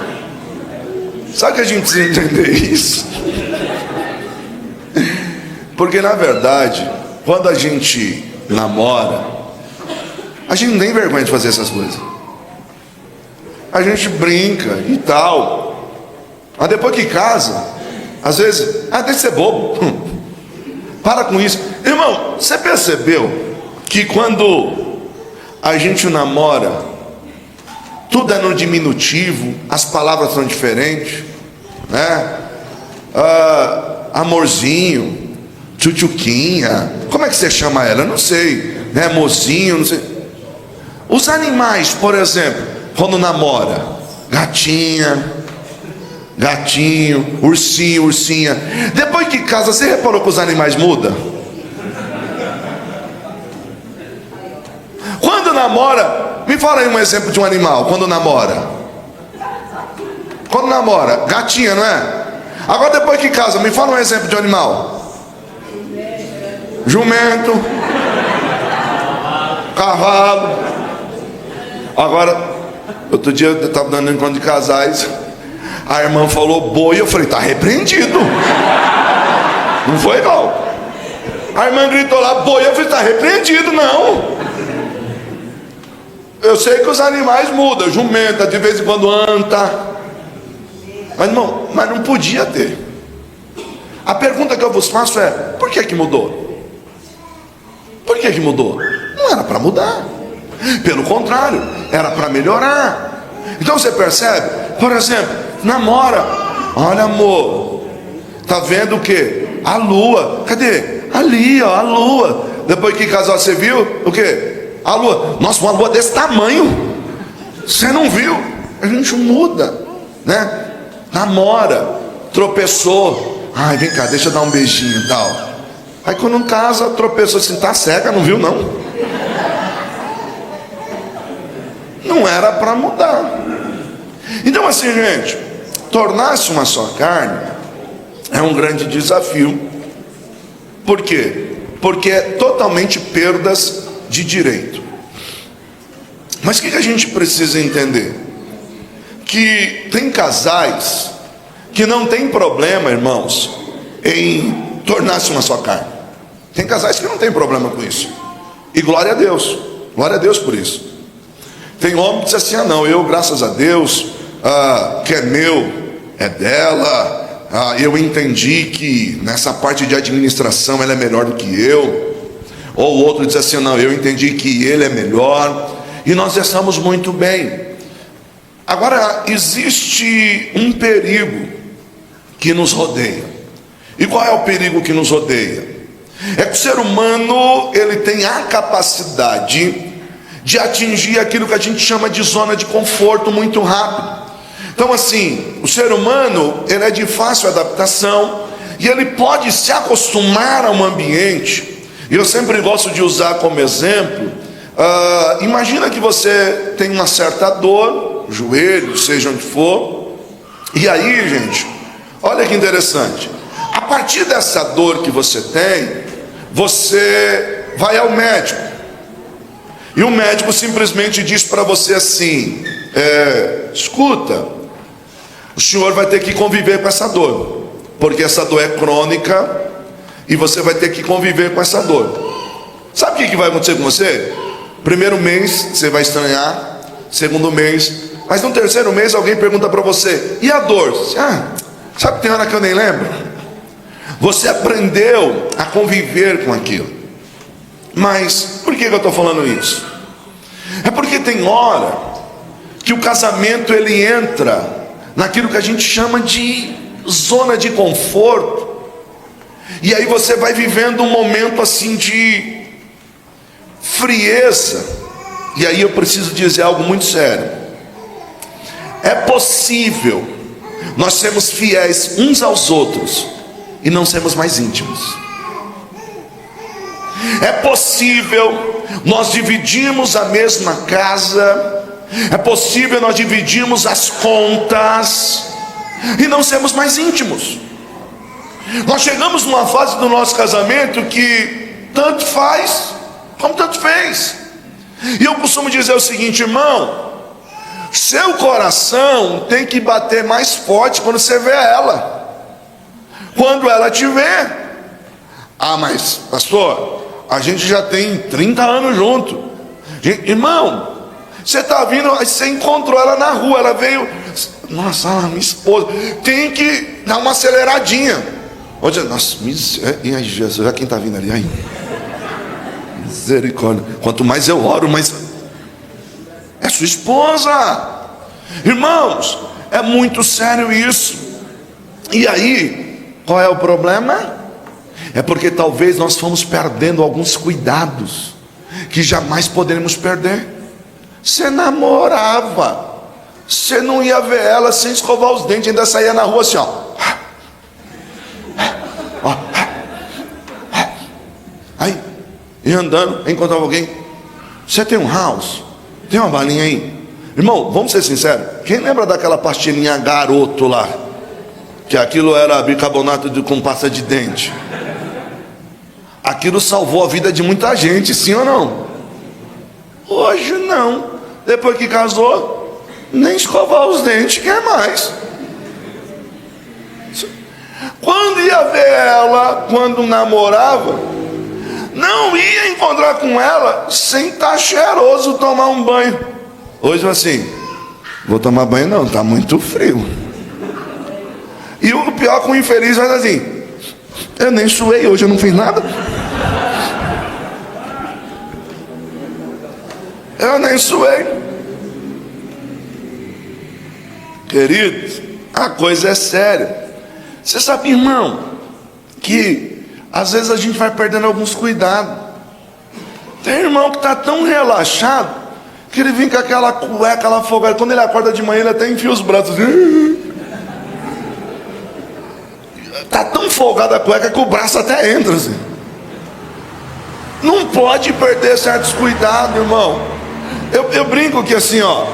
sabe que a gente precisa entender isso? Porque na verdade, quando a gente namora, a gente não tem vergonha de fazer essas coisas. A gente brinca e tal. Mas depois que casa, às vezes, deixa de ser bobo. Para com isso. Irmão, você percebeu que quando a gente namora, tudo é no diminutivo, as palavras são diferentes, né? Amorzinho, tchutchuquinha, como é que você chama ela? Eu não sei, né? Mozinho, não sei. Os animais, por exemplo, quando namora, gatinho, ursinho, ursinha. Depois que casa, você reparou que os animais mudam? Quando namora, me fala aí um exemplo de um animal. Quando namora, gatinha, não é? Agora depois que casa, me fala um exemplo de um animal. Jumento, cavalo. Agora, outro dia eu estava dando encontro de casais, a irmã falou boi, eu falei, tá repreendido. Não foi não. A irmã gritou lá, boi, eu falei, tá repreendido, não. Eu sei que os animais mudam, jumenta, de vez em quando anta. Mas não podia ter. A pergunta que eu vos faço é, por que mudou? Por que mudou? Não era para mudar. Pelo contrário, era para melhorar. Então você percebe, por exemplo, namora. Olha, amor, tá vendo o que? A lua. Cadê? Ali, ó, a lua. Depois que casou, você viu o que? A lua. Nossa, uma lua desse tamanho. Você não viu? A gente muda, né? Namora, tropeçou. Ai, vem cá, deixa eu dar um beijinho e tal. Aí quando casa, tropeçou assim, tá cega, não viu não? Não era para mudar. Então assim, gente, tornar-se uma só carne é um grande desafio. Por quê? Porque é totalmente perdas de direito. Mas o que a gente precisa entender? Que tem casais que não tem problema, irmãos, em tornar-se uma só carne. Tem casais que não tem problema com isso. E glória a Deus por isso. Tem homem que diz assim, não, eu graças a Deus, que é meu, é dela, eu entendi que nessa parte de administração ela é melhor do que eu. Ou o outro diz assim, não, eu entendi que ele é melhor. E nós estamos muito bem. Agora, existe um perigo que nos rodeia. E qual é o perigo que nos rodeia? É que o ser humano, ele tem a capacidade de atingir aquilo que a gente chama de zona de conforto muito rápido. Então assim, o ser humano, ele é de fácil adaptação e ele pode se acostumar a um ambiente. E eu sempre gosto de usar como exemplo, imagina que você tem uma certa dor, joelho, seja onde for, e aí, gente, olha que interessante, a partir dessa dor que você tem, você vai ao médico, e o médico simplesmente diz para você assim, escuta, o senhor vai ter que conviver com essa dor, porque essa dor é crônica, e você vai ter que conviver com essa dor. Sabe o que vai acontecer com você? Primeiro mês você vai estranhar, segundo mês, mas no terceiro mês alguém pergunta para você, e a dor? Sabe que tem hora que eu nem lembro? Você aprendeu a conviver com aquilo. Mas por que eu estou falando isso? É porque tem hora que o casamento ele entra naquilo que a gente chama de zona de conforto. E aí você vai vivendo um momento assim de frieza. E aí eu preciso dizer algo muito sério. É possível nós sermos fiéis uns aos outros e não sermos mais íntimos. É possível nós dividirmos a mesma casa, é possível nós dividirmos as contas e não sermos mais íntimos. Nós chegamos numa fase do nosso casamento que tanto faz como tanto fez. E eu costumo dizer o seguinte, irmão, seu coração tem que bater mais forte quando você vê ela, quando ela te vê. Mas pastor, a gente já tem 30 anos junto. Irmão, você está vindo, você encontrou ela na rua, ela veio, nossa, minha esposa, tem que dar uma aceleradinha. Nossa, e aí, Jesus, olha quem está vindo ali, aí. Misericórdia. Quanto mais eu oro, mais é sua esposa. Irmãos, é muito sério isso. E aí, qual é o problema? É porque talvez nós fomos perdendo alguns cuidados que jamais poderemos perder. Você namorava, você não ia ver ela sem escovar os dentes, ainda saía na rua assim, ó. Aí, ia andando, encontrava alguém. Você tem um house? Tem uma balinha aí? Irmão, vamos ser sinceros. Quem lembra daquela pastilhinha garoto lá? Que aquilo era bicarbonato com pasta de dente. Aquilo salvou a vida de muita gente, sim ou não? Hoje não. Depois que casou, nem escovar os dentes quer mais. Quando ia ver ela, quando namorava, não ia encontrar com ela sem estar cheiroso, tomar um banho. Hoje assim, vou tomar banho não, está muito frio. E o pior que o infeliz vai assim, eu nem suei hoje, eu não fiz nada. Eu nem suei. Queridos, a coisa é séria. Você sabe, irmão, que às vezes a gente vai perdendo alguns cuidados. Tem irmão que está tão relaxado que ele vem com aquela cueca, aquela folgada. Quando ele acorda de manhã, ele até enfia os braços. Está tão folgado a cueca que o braço até entra assim. Não pode perder certos cuidados, irmão. Eu brinco que assim, ó,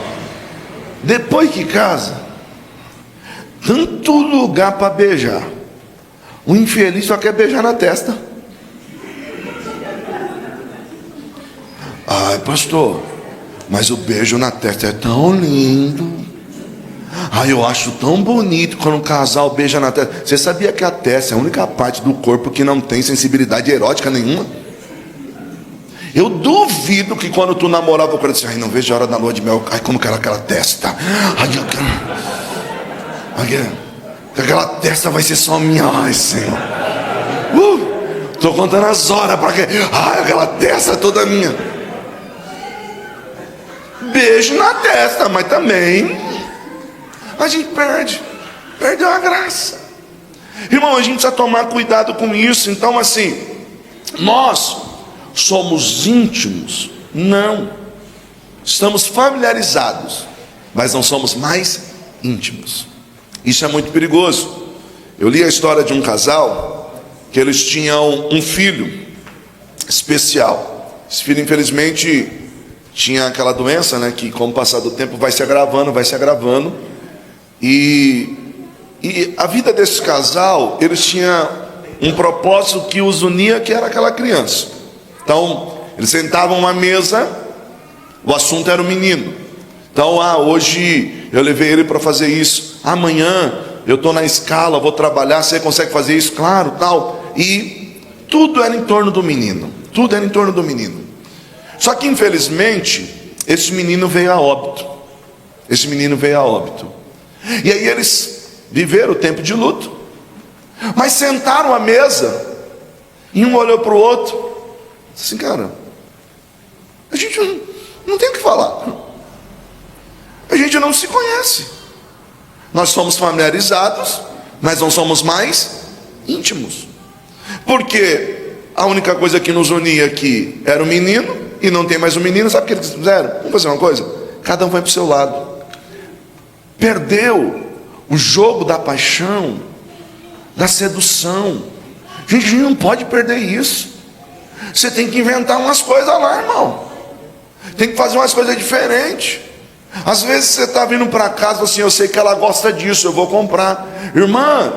depois que casa, tanto lugar para beijar. O infeliz só quer beijar na testa. Ai, pastor, mas o beijo na testa é tão lindo. Ai, eu acho tão bonito quando um casal beija na testa. Você sabia que a testa é a única parte do corpo que não tem sensibilidade erótica nenhuma? Eu duvido que quando tu namorava o cara disse, ai, não vejo a hora da lua de mel. Ai, como que era aquela testa. Ai, Aquela testa vai ser só minha. Ai, Senhor. Estou contando as horas para que. Ai, aquela testa toda minha. Beijo na testa, mas também a gente perdeu a graça. Irmão, a gente precisa tomar cuidado com isso. Então, assim, nós somos íntimos? Não. Estamos familiarizados, mas não somos mais íntimos. Isso é muito perigoso. Eu li a história de um casal que eles tinham um filho especial. Esse filho, infelizmente, tinha aquela doença, né, que com o passar do tempo vai se agravando. E a vida desse casal, eles tinham um propósito que os unia, que era aquela criança. Então, eles sentavam à mesa, o assunto era o menino. Então, hoje eu levei ele para fazer isso. Amanhã eu estou na escala, vou trabalhar, você consegue fazer isso? Claro, tal. E tudo era em torno do menino. Tudo era em torno do menino. Só que, infelizmente, esse menino veio a óbito. E aí eles viveram o tempo de luto, mas sentaram à mesa, e um olhou para o outro, disse assim: cara, a gente não tem o que falar, a gente não se conhece, nós somos familiarizados, mas não somos mais íntimos, porque a única coisa que nos unia aqui era o menino, e não tem mais o menino. Sabe o que eles fizeram? Vamos fazer uma coisa, cada um vai para o seu lado. Perdeu o jogo da paixão, da sedução. Gente, a gente não pode perder isso. Você tem que inventar umas coisas lá, irmão. Tem que fazer umas coisas diferentes. Às vezes você está vindo para casa assim: eu sei que ela gosta disso, eu vou comprar. Irmã,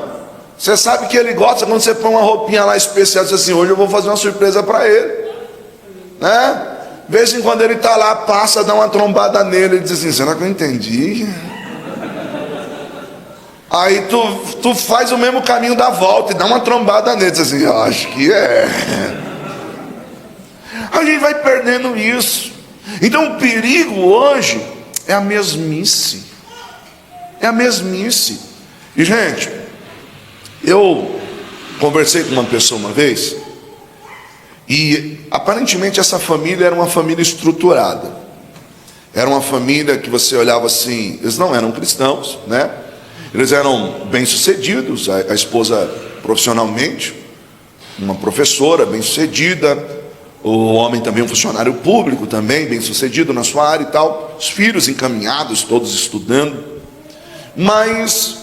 você sabe que ele gosta quando você põe uma roupinha lá especial, diz assim: hoje eu vou fazer uma surpresa para ele, né? De vez em quando ele está lá, passa, dá uma trombada nele, ele diz assim: será que eu entendi? Aí tu faz o mesmo caminho da volta e dá uma trombada nele, diz assim: acho que é. A gente vai perdendo isso. Então o perigo hoje é a mesmice. E, gente, eu conversei com uma pessoa uma vez, e aparentemente essa família era uma família estruturada. Era uma família que você olhava assim, eles não eram cristãos, né? Eles eram bem-sucedidos, a esposa profissionalmente, uma professora bem-sucedida, o homem também um funcionário público também, bem-sucedido na sua área e tal, os filhos encaminhados, todos estudando. Mas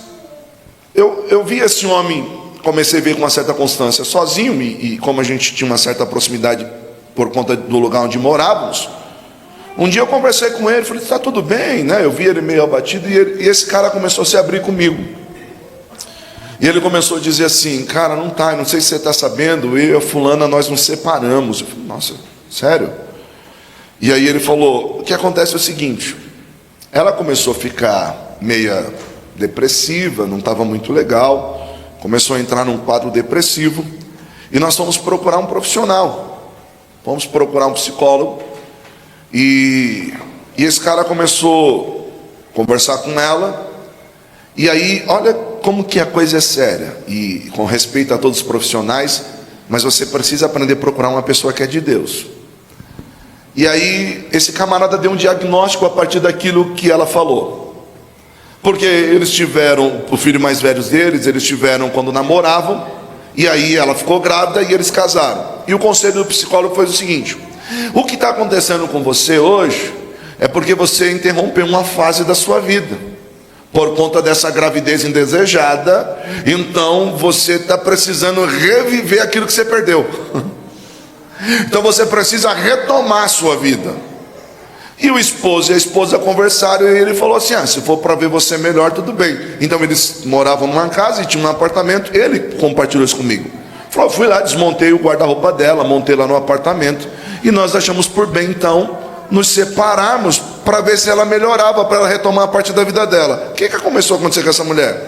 eu vi esse homem, comecei a ver com uma certa constância sozinho, e como a gente tinha uma certa proximidade por conta do lugar onde morávamos, um dia eu conversei com ele, falei: está tudo bem, né? Eu vi ele meio abatido, e esse cara começou a se abrir comigo. E ele começou a dizer assim: cara, não sei se você está sabendo, eu e a fulana, nós nos separamos. Eu falei: nossa, sério? E aí ele falou: o que acontece é o seguinte, ela começou a ficar meia depressiva, não estava muito legal, começou a entrar num quadro depressivo, e nós fomos procurar um profissional, fomos procurar um psicólogo. E esse cara começou a conversar com ela. E aí, olha como que a coisa é séria, e com respeito a todos os profissionais, mas você precisa aprender a procurar uma pessoa que é de Deus. E aí esse camarada deu um diagnóstico a partir daquilo que ela falou, porque eles tiveram, o filho mais velho deles, eles tiveram quando namoravam, e aí ela ficou grávida e eles casaram. E o conselho do psicólogo foi o seguinte: o que está acontecendo com você hoje é porque você interrompeu uma fase da sua vida por conta dessa gravidez indesejada. Então você está precisando reviver aquilo que você perdeu. Então você precisa retomar a sua vida. E o esposo e a esposa conversaram, e ele falou assim: se for para ver você melhor, tudo bem. Então eles moravam numa casa e tinham um apartamento. Ele compartilhou isso comigo. Falou: fui lá, desmontei o guarda-roupa dela, montei lá no apartamento, e nós achamos por bem então nos separarmos para ver se ela melhorava, para ela retomar a parte da vida dela. O que começou a acontecer com essa mulher?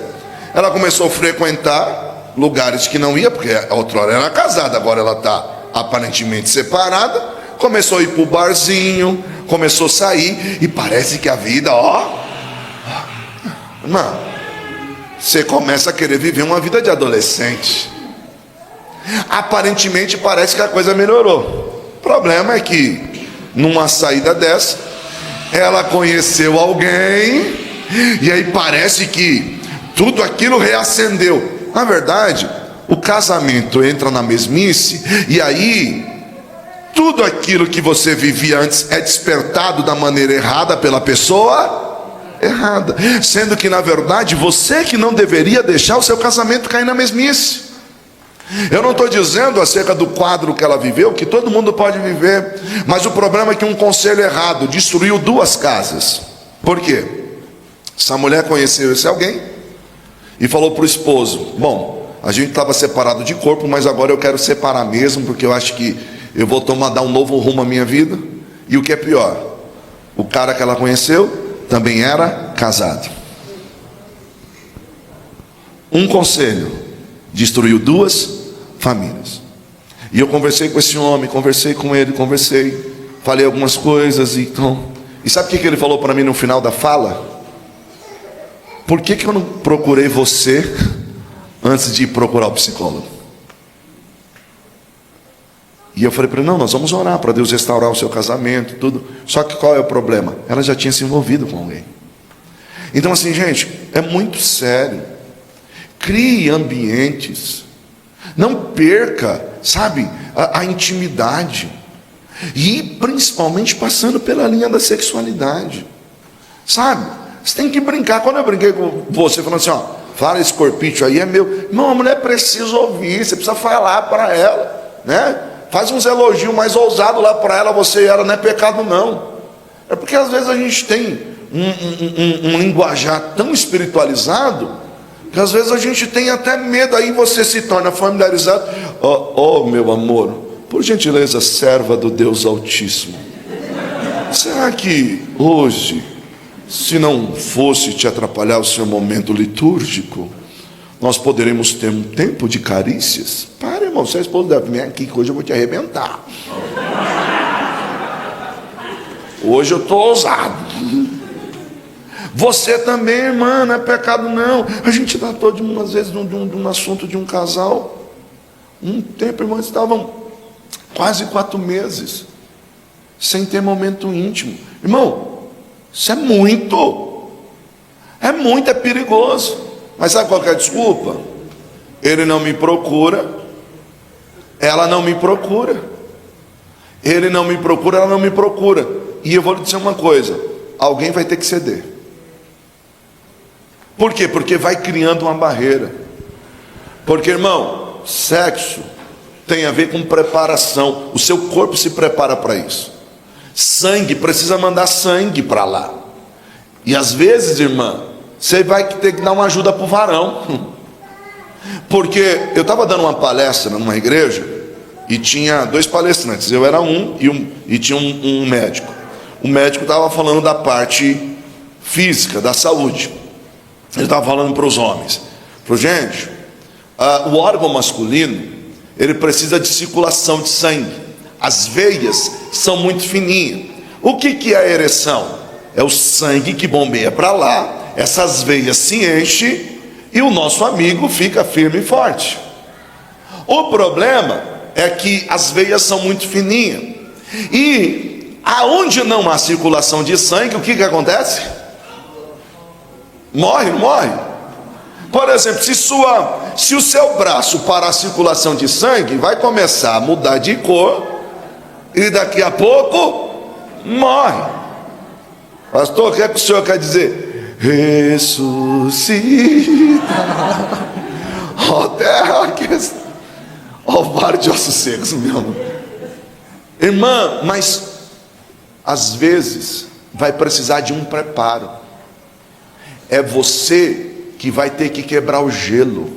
Ela começou a frequentar lugares que não ia, porque a outra hora era casada, agora ela está aparentemente separada. Começou a ir para o barzinho, começou a sair, e parece que a vida, não, você começa a querer viver uma vida de adolescente. Aparentemente parece que a coisa melhorou. O problema é que numa saída dessa, ela conheceu alguém, e aí parece que tudo aquilo reacendeu. Na verdade, o casamento entra na mesmice, e aí tudo aquilo que você vivia antes é despertado da maneira errada pela pessoa errada, sendo que na verdade você que não deveria deixar o seu casamento cair na mesmice. Eu não estou dizendo acerca do quadro que ela viveu, que todo mundo pode viver, mas o problema é que um conselho errado destruiu duas casas. Por quê? Essa mulher conheceu esse alguém e falou para o esposo: bom, a gente estava separado de corpo, mas agora eu quero separar mesmo, porque eu acho que eu vou dar um novo rumo à minha vida. E o que é pior, o cara que ela conheceu também era casado. Um conselho destruiu duas famílias. E eu conversei com esse homem, conversei com ele, falei algumas coisas, e sabe o que ele falou para mim no final da fala? Por que eu não procurei você antes de ir procurar o psicólogo? E eu falei para ele: não, nós vamos orar para Deus restaurar o seu casamento, tudo. Só que qual é o problema? Ela já tinha se envolvido com alguém. Então assim, gente, é muito sério. Crie ambientes, não perca, sabe, a intimidade, e principalmente passando pela linha da sexualidade, sabe? Você tem que brincar. Quando eu brinquei com você, falando assim, ó, fala, esse corpite aí é meu. Irmão, a mulher precisa ouvir, você precisa falar para ela, né? Faz uns elogios mais ousados lá para ela, você e ela, não é pecado não. É porque às vezes a gente tem um linguajar tão espiritualizado, que às vezes a gente tem até medo, aí você se torna familiarizado. Oh, meu amor, por gentileza, serva do Deus Altíssimo, será que hoje, se não fosse te atrapalhar o seu momento litúrgico, nós poderemos ter um tempo de carícias? Para, irmão, você é esposo deve vir aqui, que hoje eu vou te arrebentar. Hoje eu estou ousado. Você também, irmã, não é pecado não. A gente tratou às vezes de um assunto de um casal. Um tempo, irmãos, estavam quase 4 meses sem ter momento íntimo. Irmão, isso é muito, é perigoso. Mas sabe qual que é a desculpa? Ele não me procura, ela não me procura. Ele não me procura, ela não me procura. E eu vou lhe dizer uma coisa: alguém vai ter que ceder. Por quê? Porque vai criando uma barreira. Porque, irmão, sexo tem a ver com preparação. O seu corpo se prepara para isso. Sangue, precisa mandar sangue para lá. E às vezes, irmã, você vai ter que dar uma ajuda para o varão. Porque eu estava dando uma palestra numa igreja e tinha 2 palestrantes. Eu era e tinha um médico. O médico estava falando da parte física, da saúde. Ele estava falando para os homens. Falou: gente, o órgão masculino, ele precisa de circulação de sangue. As veias são muito fininhas. O que é a ereção? É o sangue que bombeia para lá. Essas veias se enchem e o nosso amigo fica firme e forte. O problema é que as veias são muito fininhas. E aonde não há circulação de sangue, o que acontece? Morre, não morre? Por exemplo, se o seu braço parar a circulação de sangue, vai começar a mudar de cor e daqui a pouco morre. Pastor, o que é que o senhor quer dizer? Ressuscita, ó terra, ó vale de ossos secos, meu amor. Irmã, mas às vezes vai precisar de um preparo. É você que vai ter que quebrar o gelo.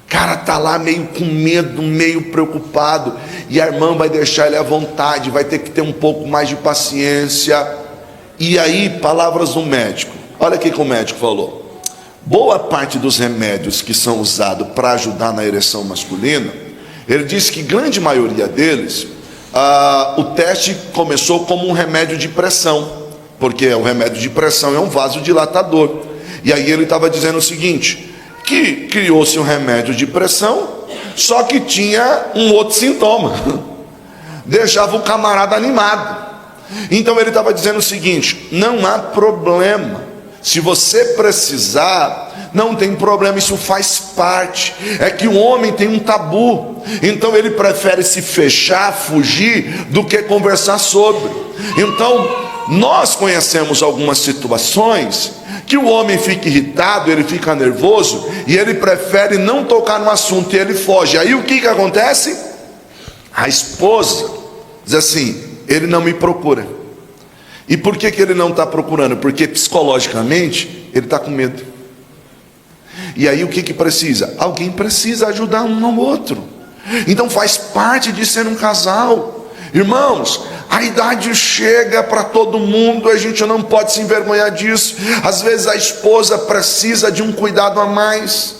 Cara, tá lá meio com medo, meio preocupado, e a irmã vai deixar ele à vontade, vai ter que ter um pouco mais de paciência. E aí, palavras do médico. Olha o que o médico falou: boa parte dos remédios que são usados para ajudar na ereção masculina, ele disse que grande maioria deles, o teste começou como um remédio de pressão, porque o remédio de pressão é um vasodilatador. E aí ele estava dizendo o seguinte, que criou-se um remédio de pressão, só que tinha um outro sintoma, deixava o camarada animado. Então ele estava dizendo o seguinte, não há problema, se você precisar, não tem problema, isso faz parte. É que o homem tem um tabu, então ele prefere se fechar, fugir, do que conversar sobre. Então nós conhecemos algumas situações que o homem fica irritado, ele fica nervoso, e ele prefere não tocar no assunto, e ele foge. Aí o que acontece? A esposa diz assim, ele não me procura. E por que ele não está procurando? Porque psicologicamente ele está com medo. E aí o que precisa? Alguém precisa ajudar um ao outro. Então faz parte de ser um casal. Irmãos, a idade chega para todo mundo, a gente não pode se envergonhar disso. Às vezes a esposa precisa de um cuidado a mais,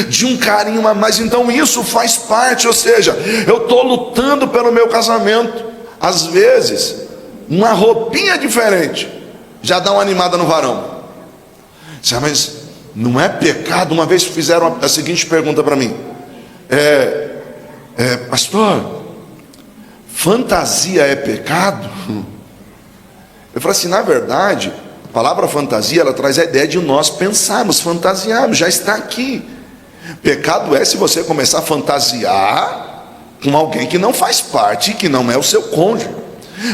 de um carinho a mais. Então isso faz parte, ou seja, eu estou lutando pelo meu casamento. Às vezes uma roupinha diferente já dá uma animada no varão. Mas não é pecado? Uma vez fizeram a seguinte pergunta para mim, pastor, fantasia é pecado? Eu falei assim, na verdade, a palavra fantasia, ela traz a ideia de nós pensarmos, fantasiarmos, já está aqui. Pecado é se você começar a fantasiar com alguém que não faz parte, que não é o seu cônjuge.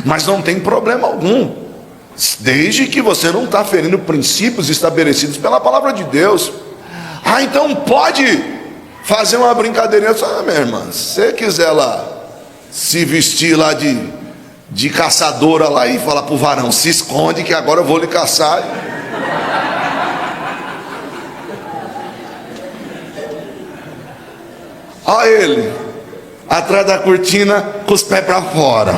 Mas não tem problema algum, desde que você não está ferindo princípios estabelecidos pela palavra de Deus. Então pode fazer uma brincadeirinha. Minha irmã, se você quiser lá se vestir lá de caçadora lá e falar pro varão, se esconde que agora eu vou lhe caçar. Olha ele atrás da cortina com os pés para fora.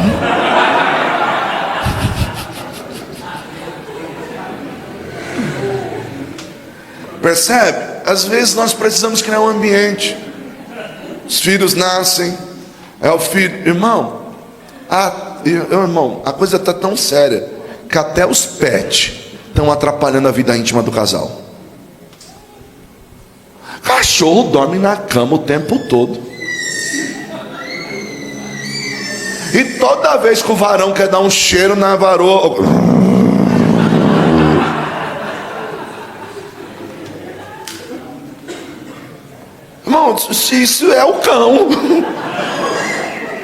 Percebe? Às vezes nós precisamos criar um ambiente. Os filhos nascem, é o filho, irmão, a coisa está tão séria que até os pets estão atrapalhando a vida íntima do casal. Cachorro dorme na cama o tempo todo, e toda vez que o varão quer dar um cheiro na varoa, irmão, isso é o cão.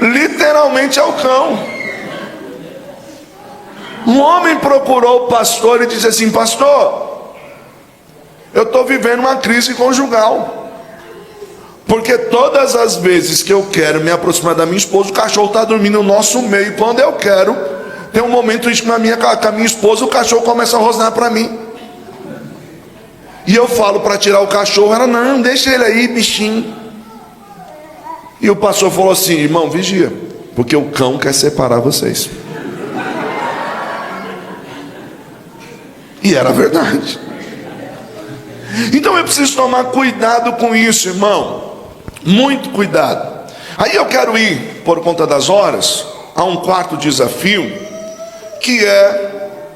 Literalmente é o cão. Um homem procurou o pastor e disse assim, pastor, eu estou vivendo uma crise conjugal, porque todas as vezes que eu quero me aproximar da minha esposa, o cachorro está dormindo no nosso meio. Quando eu quero ter um momento íntimo com a minha esposa, o cachorro começa a rosnar para mim. E eu falo para tirar o cachorro, ela, não, deixa ele aí, bichinho. E o pastor falou assim, irmão, vigia, porque o cão quer separar vocês. E era verdade. Então eu preciso tomar cuidado com isso, irmão, muito cuidado. Aí eu quero ir, por conta das horas, a um quarto desafio, que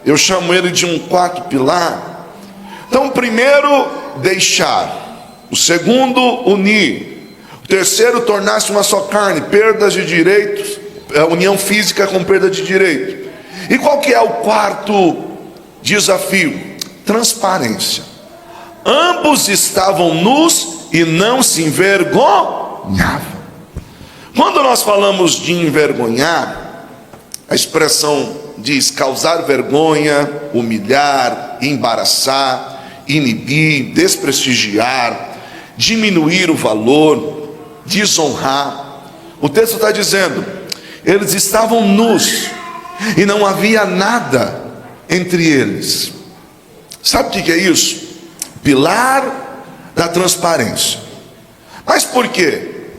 eu chamo ele de um quarto pilar. Então, o primeiro, deixar. O segundo, unir. O terceiro, tornar-se uma só carne, perdas de direitos, união física com perda de direito. E qual que é o quarto desafio? Transparência. Ambos estavam nus e não se envergonhavam. Quando nós falamos de envergonhar, a expressão diz causar vergonha, humilhar, embaraçar, inibir, desprestigiar, diminuir o valor, desonrar. O texto está dizendo, eles estavam nus e não havia nada entre eles. Sabe o que é isso? Pilar da transparência. Mas por quê?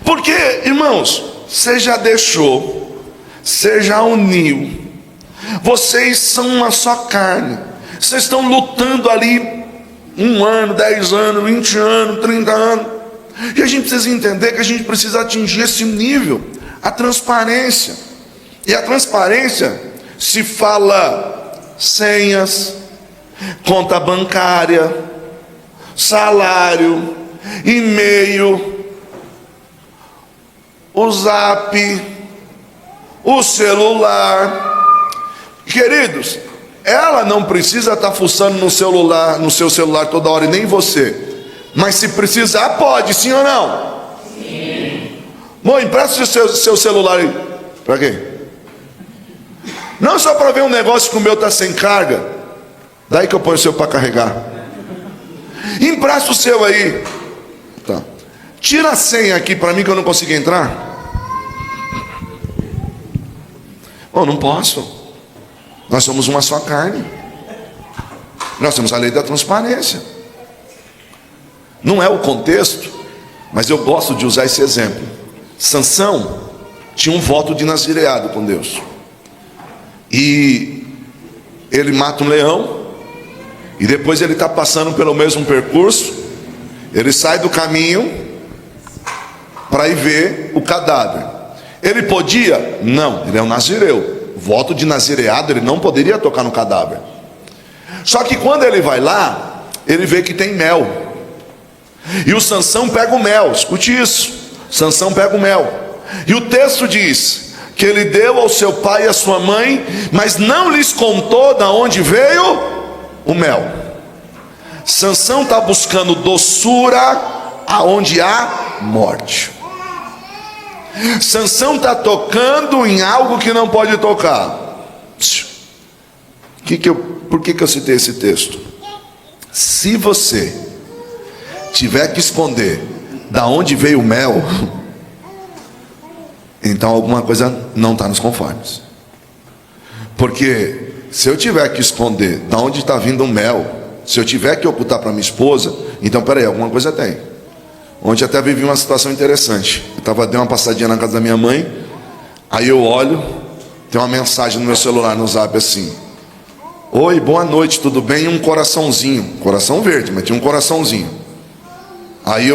Porque, irmãos, você já deixou, você já uniu, vocês são uma só carne. Vocês estão lutando ali 1 ano, 10 anos, 20 anos, 30 anos. E a gente precisa entender que a gente precisa atingir esse nível, a transparência. E a transparência se fala senhas, conta bancária, salário, e-mail, o Zap, o celular. Queridos, ela não precisa estar fuçando no celular, no seu celular toda hora, e nem você. Mas se precisar, pode, sim ou não? Sim. Mãe, empresta o seu celular aí. Para quê? Não só para ver um negócio que o meu está sem carga. Daí que eu ponho o seu para carregar. Empresta o seu aí. Tá. Tira a senha aqui para mim que eu não consigo entrar. Oh, não posso. Nós somos uma só carne. Nós temos a lei da transparência. Não é o contexto, mas eu gosto de usar esse exemplo. Sansão tinha um voto de nazireado com Deus. E ele mata um leão. E depois ele está passando pelo mesmo percurso. Ele sai do caminho para ir ver o cadáver. Ele podia? Não, ele é um nazireu. Voto de nazireado, ele não poderia tocar no cadáver. Só que quando ele vai lá, ele vê que tem mel. E o Sansão pega o mel, escute isso. Sansão pega o mel. E o texto diz que ele deu ao seu pai e à sua mãe, mas não lhes contou de onde veio o mel. Sansão está buscando doçura aonde há morte. Sansão está tocando em algo que não pode tocar. Por que eu citei esse texto? Se você tiver que esconder da onde veio o mel, então alguma coisa não está nos conformes. Porque se eu tiver que esconder da onde está vindo o mel, se eu tiver que ocultar para minha esposa, então peraí, alguma coisa tem. Ontem até vivi uma situação interessante. Eu dei uma passadinha na casa da minha mãe. Aí eu olho, tem uma mensagem no meu celular, no Zap assim: oi, boa noite, tudo bem? E um coraçãozinho, coração verde, mas tinha um coraçãozinho. Aí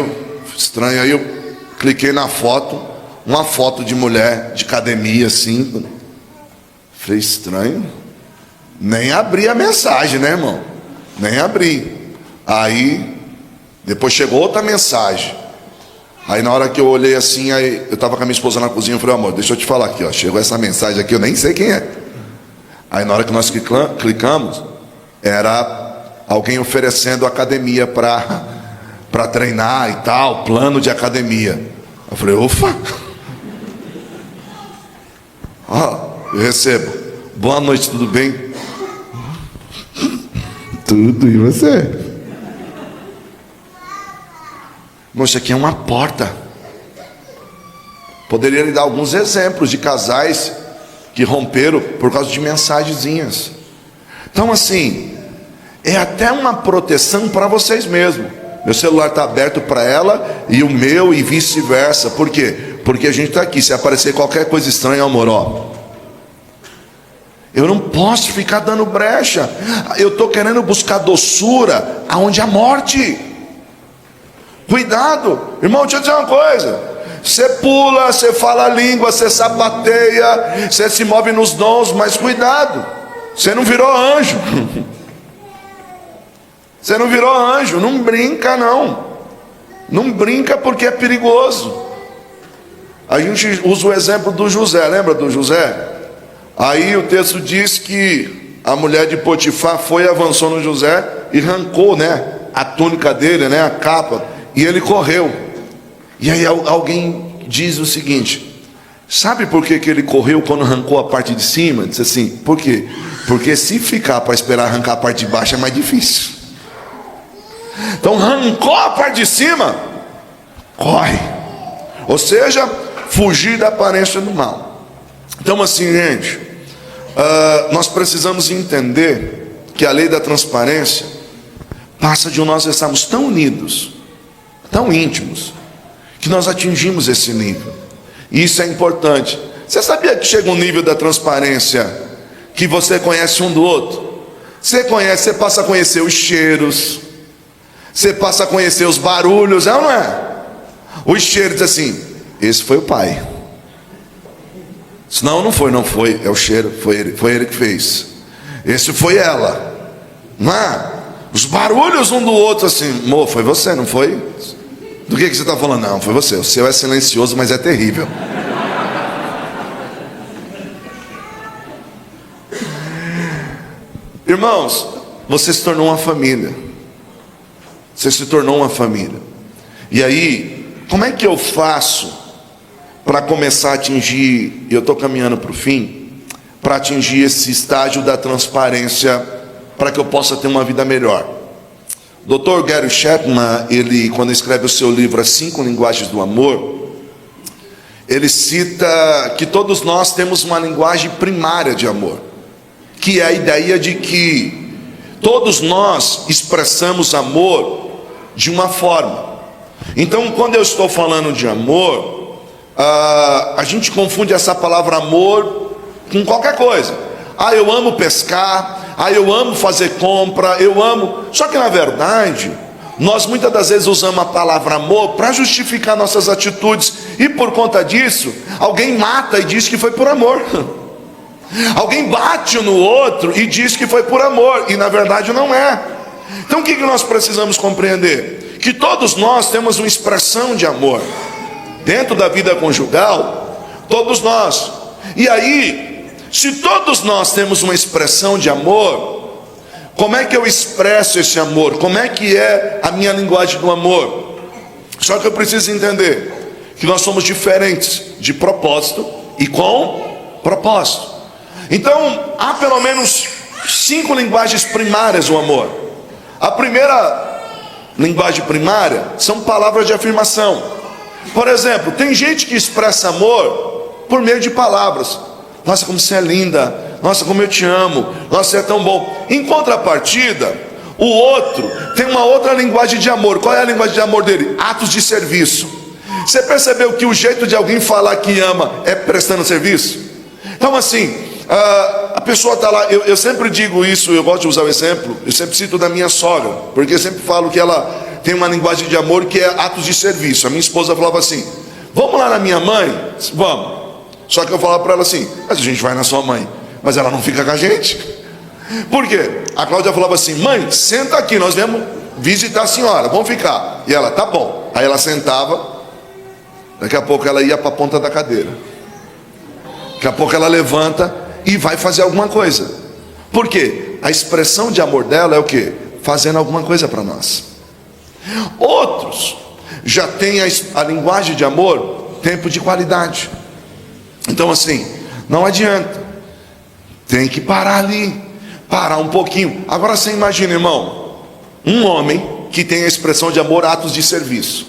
estranho, aí eu cliquei na foto, uma foto de mulher de academia assim. Falei, estranho. Nem abri a mensagem, né, irmão? Nem abri. Aí depois chegou outra mensagem. Aí na hora que eu olhei assim, aí eu estava com a minha esposa na cozinha, eu falei, amor, deixa eu te falar aqui, ó, chegou essa mensagem aqui, eu nem sei quem é. Aí na hora que nós clicamos, era alguém oferecendo academia para treinar e tal, plano de academia. Eu falei, ufa. Ó, eu recebo, boa noite, tudo bem? Tudo, e você? Isso aqui é uma porta. Poderia lhe dar alguns exemplos de casais que romperam por causa de mensagenzinhas. Então assim, é até uma proteção para vocês mesmos. Meu celular está aberto para ela e o meu e vice-versa. Por quê? Porque a gente está aqui. Se aparecer qualquer coisa estranha, amor, ó, eu não posso ficar dando brecha. Eu estou querendo buscar doçura aonde há morte. Cuidado, irmão, deixa eu dizer uma coisa. Você pula, você fala a língua, você sapateia, você se move nos dons, mas cuidado, você não virou anjo. Você não virou anjo, não brinca não. Não brinca porque é perigoso. A gente usa o exemplo do José, lembra do José? Aí o texto diz que a mulher de Potifar foi e avançou no José e arrancou, né, a túnica dele, né, a capa. E ele correu. E aí alguém diz o seguinte: sabe por que ele correu quando arrancou a parte de cima? Diz assim, por quê? Porque se ficar para esperar arrancar a parte de baixo é mais difícil. Então arrancou a parte de cima, corre. Ou seja, fugir da aparência do mal. Então assim, gente, nós precisamos entender que a lei da transparência passa de nós estarmos tão unidos, tão íntimos, que nós atingimos esse nível. E isso é importante. Você sabia que chega um nível da transparência que você conhece um do outro? Você passa a conhecer os cheiros, você passa a conhecer os barulhos, é ou não é? Os cheiros, assim, esse foi o pai. Não foi, é o cheiro, foi ele que fez. Esse foi ela. Não é? Os barulhos um do outro assim, amor, foi você, não foi? Do que você está falando? Não, foi você. O seu é silencioso, mas é terrível. Irmãos, você se tornou uma família. Você se tornou uma família. E aí, como é que eu faço para começar a atingir, eu estou caminhando para o fim, para atingir esse estágio da transparência, para que eu possa ter uma vida melhor? Dr. Gary Chapman, ele, quando escreve o seu livro As 5 Linguagens do Amor, ele cita que todos nós temos uma linguagem primária de amor, que é a ideia de que todos nós expressamos amor de uma forma. Então, quando eu estou falando de amor, a gente confunde essa palavra amor com qualquer coisa. Eu amo pescar, eu amo fazer compra, eu amo. Só que na verdade, nós muitas das vezes usamos a palavra amor para justificar nossas atitudes, e por conta disso, alguém mata e diz que foi por amor. Alguém bate no outro e diz que foi por amor, e na verdade não é. Então o que nós precisamos compreender? Que todos nós temos uma expressão de amor dentro da vida conjugal, todos nós. E aí, se todos nós temos uma expressão de amor, como é que eu expresso esse amor? Como é que é a minha linguagem do amor? Só que eu preciso entender que nós somos diferentes de propósito e com propósito. Então, há pelo menos 5 linguagens primárias do amor. A primeira linguagem primária são palavras de afirmação. Por exemplo, tem gente que expressa amor por meio de palavras. Nossa, como você é linda. Nossa, como eu te amo. Nossa, você é tão bom. Em contrapartida, o outro tem uma outra linguagem de amor. Qual é a linguagem de amor dele? Atos de serviço. Você percebeu que o jeito de alguém falar que ama é prestando serviço? Então assim, a pessoa está lá, eu sempre digo isso, eu gosto de usar o exemplo, eu sempre cito da minha sogra, porque eu sempre falo que ela tem uma linguagem de amor que é atos de serviço. A minha esposa falava assim, vamos lá na minha mãe? Vamos. Só que eu falava para ela assim, mas a gente vai na sua mãe, mas ela não fica com a gente. Por quê? A Cláudia falava assim, mãe, senta aqui, nós viemos visitar a senhora, vamos ficar. E ela, tá bom. Aí ela sentava, daqui a pouco ela ia para a ponta da cadeira, daqui a pouco ela levanta e vai fazer alguma coisa. Por quê? A expressão de amor dela é o quê? Fazendo alguma coisa para nós. Outros já têm a linguagem de amor, tempo de qualidade. Então assim, não adianta, tem que parar ali, parar um pouquinho. Agora você imagina, irmão, um homem que tem a expressão de amor, atos de serviço,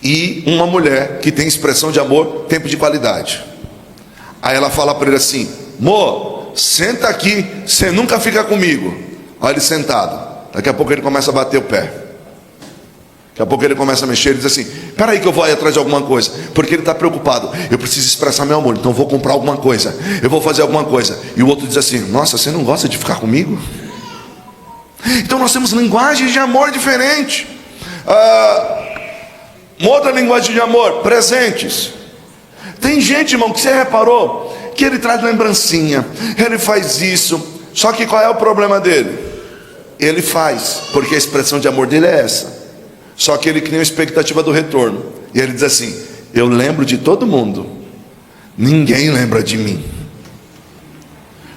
e uma mulher que tem expressão de amor, tempo de qualidade. Aí ela fala para ele assim, amor, senta aqui, você nunca fica comigo. Olha ele sentado, daqui a pouco ele começa a bater o pé, daqui a pouco ele começa a mexer, ele diz assim, espera aí que eu vou aí atrás de alguma coisa, porque ele está preocupado, eu preciso expressar meu amor, então eu vou comprar alguma coisa, eu vou fazer alguma coisa. E o outro diz assim, nossa, você não gosta de ficar comigo? Então nós temos linguagens de amor diferentes. Uma outra linguagem de amor, presentes. Tem gente, irmão, que você reparou que ele traz lembrancinha, ele faz isso, só que qual é o problema dele? Ele faz, porque a expressão de amor dele é essa, só que ele cria uma expectativa do retorno, e ele diz assim, eu lembro de todo mundo, ninguém lembra de mim.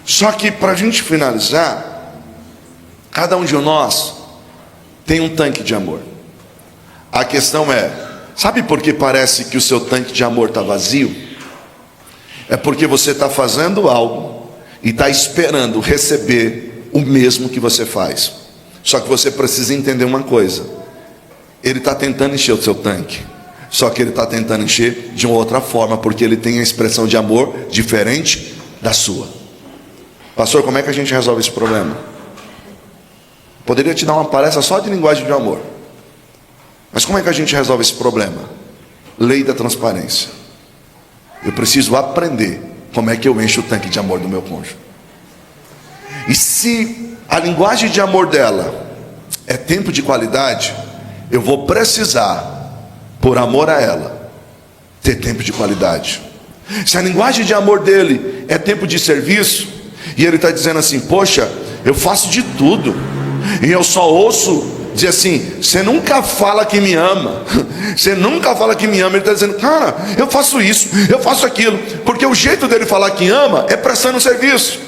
Só que para a gente finalizar, cada um de nós tem um tanque de amor. A questão é, sabe por que parece que o seu tanque de amor está vazio? É porque você está fazendo algo e está esperando receber o mesmo que você faz. Só que você precisa entender uma coisa, ele está tentando encher o seu tanque, só que ele está tentando encher de uma outra forma, porque ele tem a expressão de amor diferente da sua. Pastor, como é que a gente resolve esse problema? Poderia te dar uma palestra só de linguagem de amor, mas como é que a gente resolve esse problema? Lei da transparência. Eu preciso aprender como é que eu encho o tanque de amor do meu cônjuge. E se a linguagem de amor dela é tempo de qualidade, eu vou precisar, por amor a ela, ter tempo de qualidade. Se a linguagem de amor dele é tempo de serviço, e ele está dizendo assim, poxa, eu faço de tudo, e eu só ouço dizer assim: você nunca fala que me ama, você nunca fala que me ama. Ele está dizendo: cara, eu faço isso, eu faço aquilo, porque o jeito dele falar que ama é prestando serviço.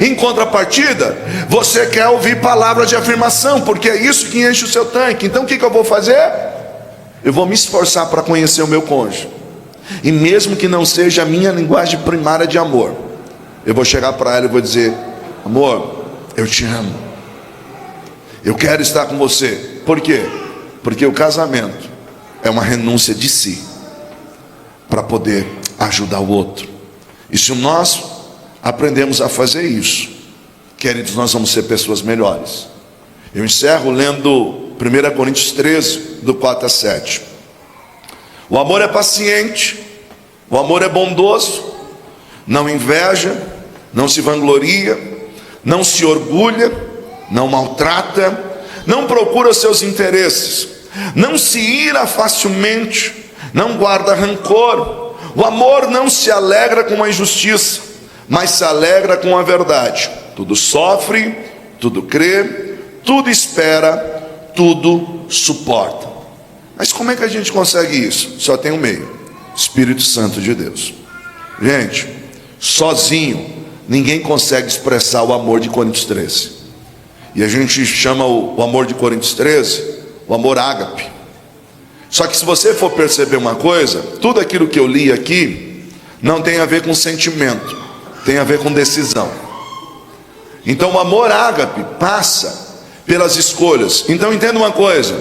Em contrapartida, você quer ouvir palavras de afirmação, porque é isso que enche o seu tanque. Então o que eu vou fazer? Eu vou me esforçar para conhecer o meu cônjuge, e mesmo que não seja a minha linguagem primária de amor, eu vou chegar para ela e vou dizer: amor, eu te amo, eu quero estar com você. Por quê? Porque o casamento é uma renúncia de si para poder ajudar o outro. E se nós aprendemos a fazer isso, queridos, nós vamos ser pessoas melhores. Eu encerro lendo 1 Coríntios 13, do 4 a 7. O amor é paciente, o amor é bondoso, não inveja, não se vangloria, não se orgulha, não maltrata, não procura seus interesses, não se ira facilmente, não guarda rancor. O amor não se alegra com a injustiça, mas se alegra com a verdade. Tudo sofre, tudo crê, tudo espera, tudo suporta. Mas como é que a gente consegue isso? Só tem um meio: Espírito Santo de Deus. Gente, sozinho ninguém consegue expressar o amor de Coríntios 13. E a gente chama o amor de Coríntios 13 o amor ágape. Só que se você for perceber uma coisa, tudo aquilo que eu li aqui não tem a ver com sentimento, tem a ver com decisão. Então o amor ágape passa pelas escolhas. Então entenda uma coisa: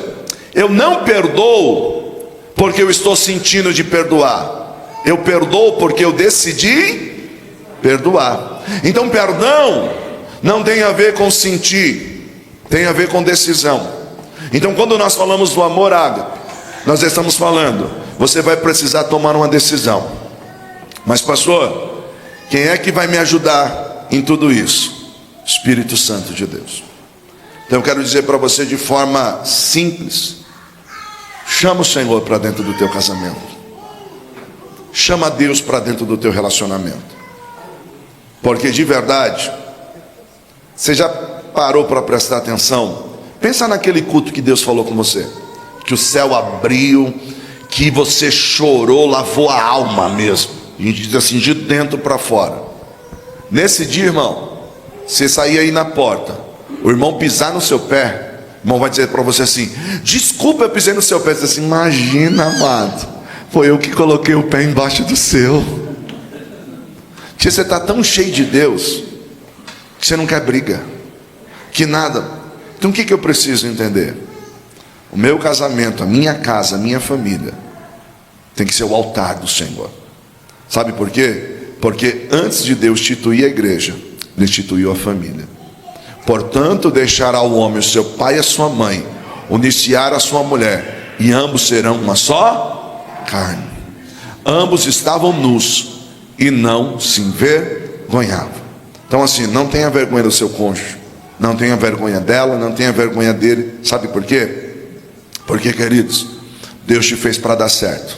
eu não perdoo porque eu estou sentindo de perdoar, eu perdoo porque eu decidi perdoar. Então perdão não tem a ver com sentir, tem a ver com decisão. Então quando nós falamos do amor ágape, nós estamos falando: você vai precisar tomar uma decisão. Mas pastor, quem é que vai me ajudar em tudo isso? Espírito Santo de Deus. Então eu quero dizer para você de forma simples: chama o Senhor para dentro do teu casamento, chama Deus para dentro do teu relacionamento. Porque de verdade, você já parou para prestar atenção? Pensa naquele culto que Deus falou com você, que o céu abriu, que você chorou, lavou a alma mesmo, e diz assim, de dentro para fora. Nesse dia, irmão, você sair aí na porta, o irmão pisar no seu pé, o irmão vai dizer para você assim: desculpa, eu pisei no seu pé. Você diz assim: imagina, amado, foi eu que coloquei o pé embaixo do seu. Que você está tão cheio de Deus que você não quer briga, que nada. Então o que eu preciso entender? O meu casamento, a minha casa, a minha família tem que ser o altar do Senhor. Sabe por quê? Porque antes de Deus instituir a igreja, Ele instituiu a família. Portanto, deixará o homem o seu pai e a sua mãe, unir-se a sua mulher, e ambos serão uma só carne. Ambos estavam nus e não se envergonhavam. Então assim, não tenha vergonha do seu cônjuge, não tenha vergonha dela, não tenha vergonha dele. Sabe por quê? Porque, queridos, Deus te fez para dar certo.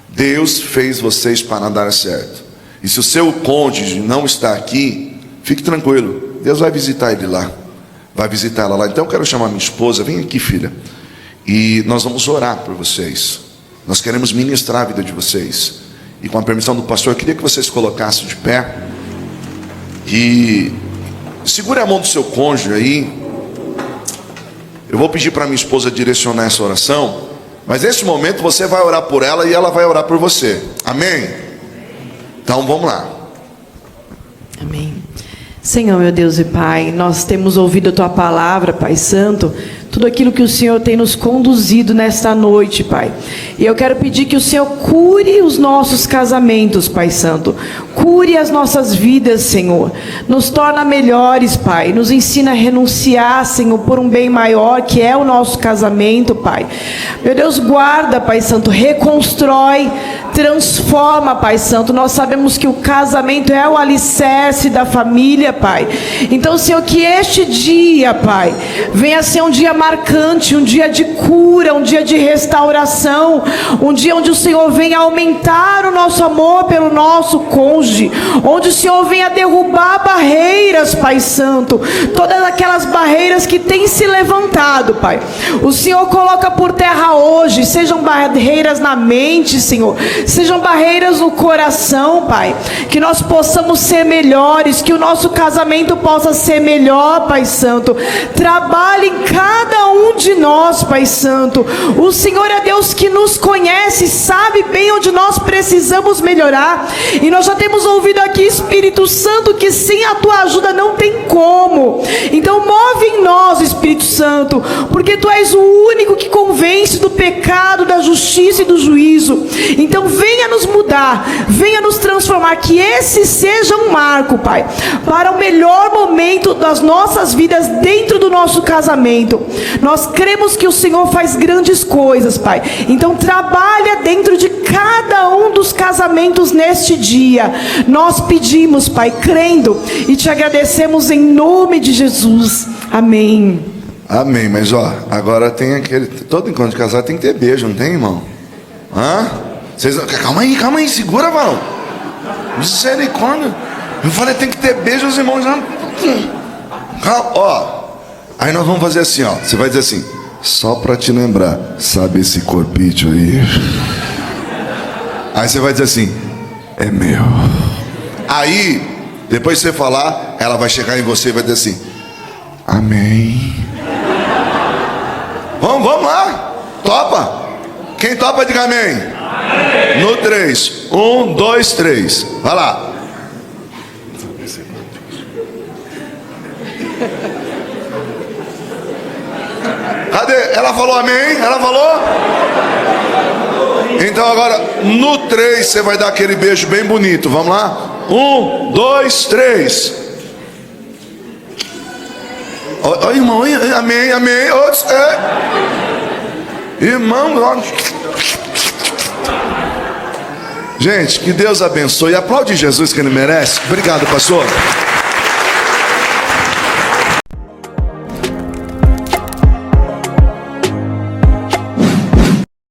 Deus fez vocês para dar certo. E se o seu cônjuge não está aqui, fique tranquilo, Deus vai visitar ele lá, vai visitar ela lá. Então eu quero chamar minha esposa: vem aqui, filha, e nós vamos orar por vocês. Nós queremos ministrar a vida de vocês. E com a permissão do pastor, eu queria que vocês colocassem de pé e segure a mão do seu cônjuge aí. Eu vou pedir para minha esposa direcionar essa oração, mas nesse momento você vai orar por ela e ela vai orar por você. Amém? Então vamos lá. Amém. Senhor, meu Deus e Pai, nós temos ouvido a Tua palavra, Pai Santo, tudo aquilo que o Senhor tem nos conduzido nesta noite, Pai. E eu quero pedir que o Senhor cure os nossos casamentos, Pai Santo. Cure as nossas vidas, Senhor. Nos torna melhores, Pai. Nos ensina a renunciar, Senhor, por um bem maior, que é o nosso casamento, Pai. Meu Deus, guarda, Pai Santo. Reconstrói, transforma, Pai Santo. Nós sabemos que o casamento é o alicerce da família, Pai. Então, Senhor, que este dia, Pai, venha ser um dia marcante, um dia de cura, um dia de restauração, um dia onde o Senhor venha aumentar o nosso amor pelo nosso cônjuge, onde o Senhor venha derrubar barreiras, Pai Santo, todas aquelas barreiras que têm se levantado, Pai. O Senhor coloca por terra hoje, sejam barreiras na mente, Senhor, sejam barreiras no coração, Pai, que nós possamos ser melhores, que o nosso casamento possa ser melhor, Pai Santo. Trabalhe em cada um de nós, Pai Santo. O Senhor é Deus que nos conhece, sabe bem onde nós precisamos melhorar, e nós já temos ouvido aqui, Espírito Santo, que sem a tua ajuda não tem como. Então move em nós, Espírito Santo, porque tu és o único que convence do pecado, da justiça e do juízo. Então venha nos mudar, venha nos transformar, que esse seja um marco, Pai, para o melhor momento das nossas vidas dentro do nosso casamento. Nós cremos que o Senhor faz grandes coisas, Pai. Então trabalha dentro de cada um dos casamentos neste dia. Nós pedimos, Pai, crendo, e te agradecemos em nome de Jesus. Amém. Amém, mas agora tem aquele... Todo encontro de casal tem que ter beijo, não tem, irmão? Vocês... Calma aí, segura, varão. Misericórdia. Eu falei, tem que ter beijo, os irmãos já... Calma, aí nós vamos fazer assim, você vai dizer assim, só para te lembrar, sabe esse corpite aí? Aí você vai dizer assim, é meu. Aí, depois que você falar, ela vai chegar em você e vai dizer assim, amém. Vamos lá. Topa? Quem topa, diga amém. Amém. No 3. 1, 2, 3. Vai lá. Cadê? Ela falou amém? Ela falou? Então agora, no 3, você vai dar aquele beijo bem bonito. Vamos lá? 1, 2, 3. Olha, irmão, amém, amém. Irmão, gente, que Deus abençoe. Aplaude Jesus, que Ele merece. Obrigado, pastor.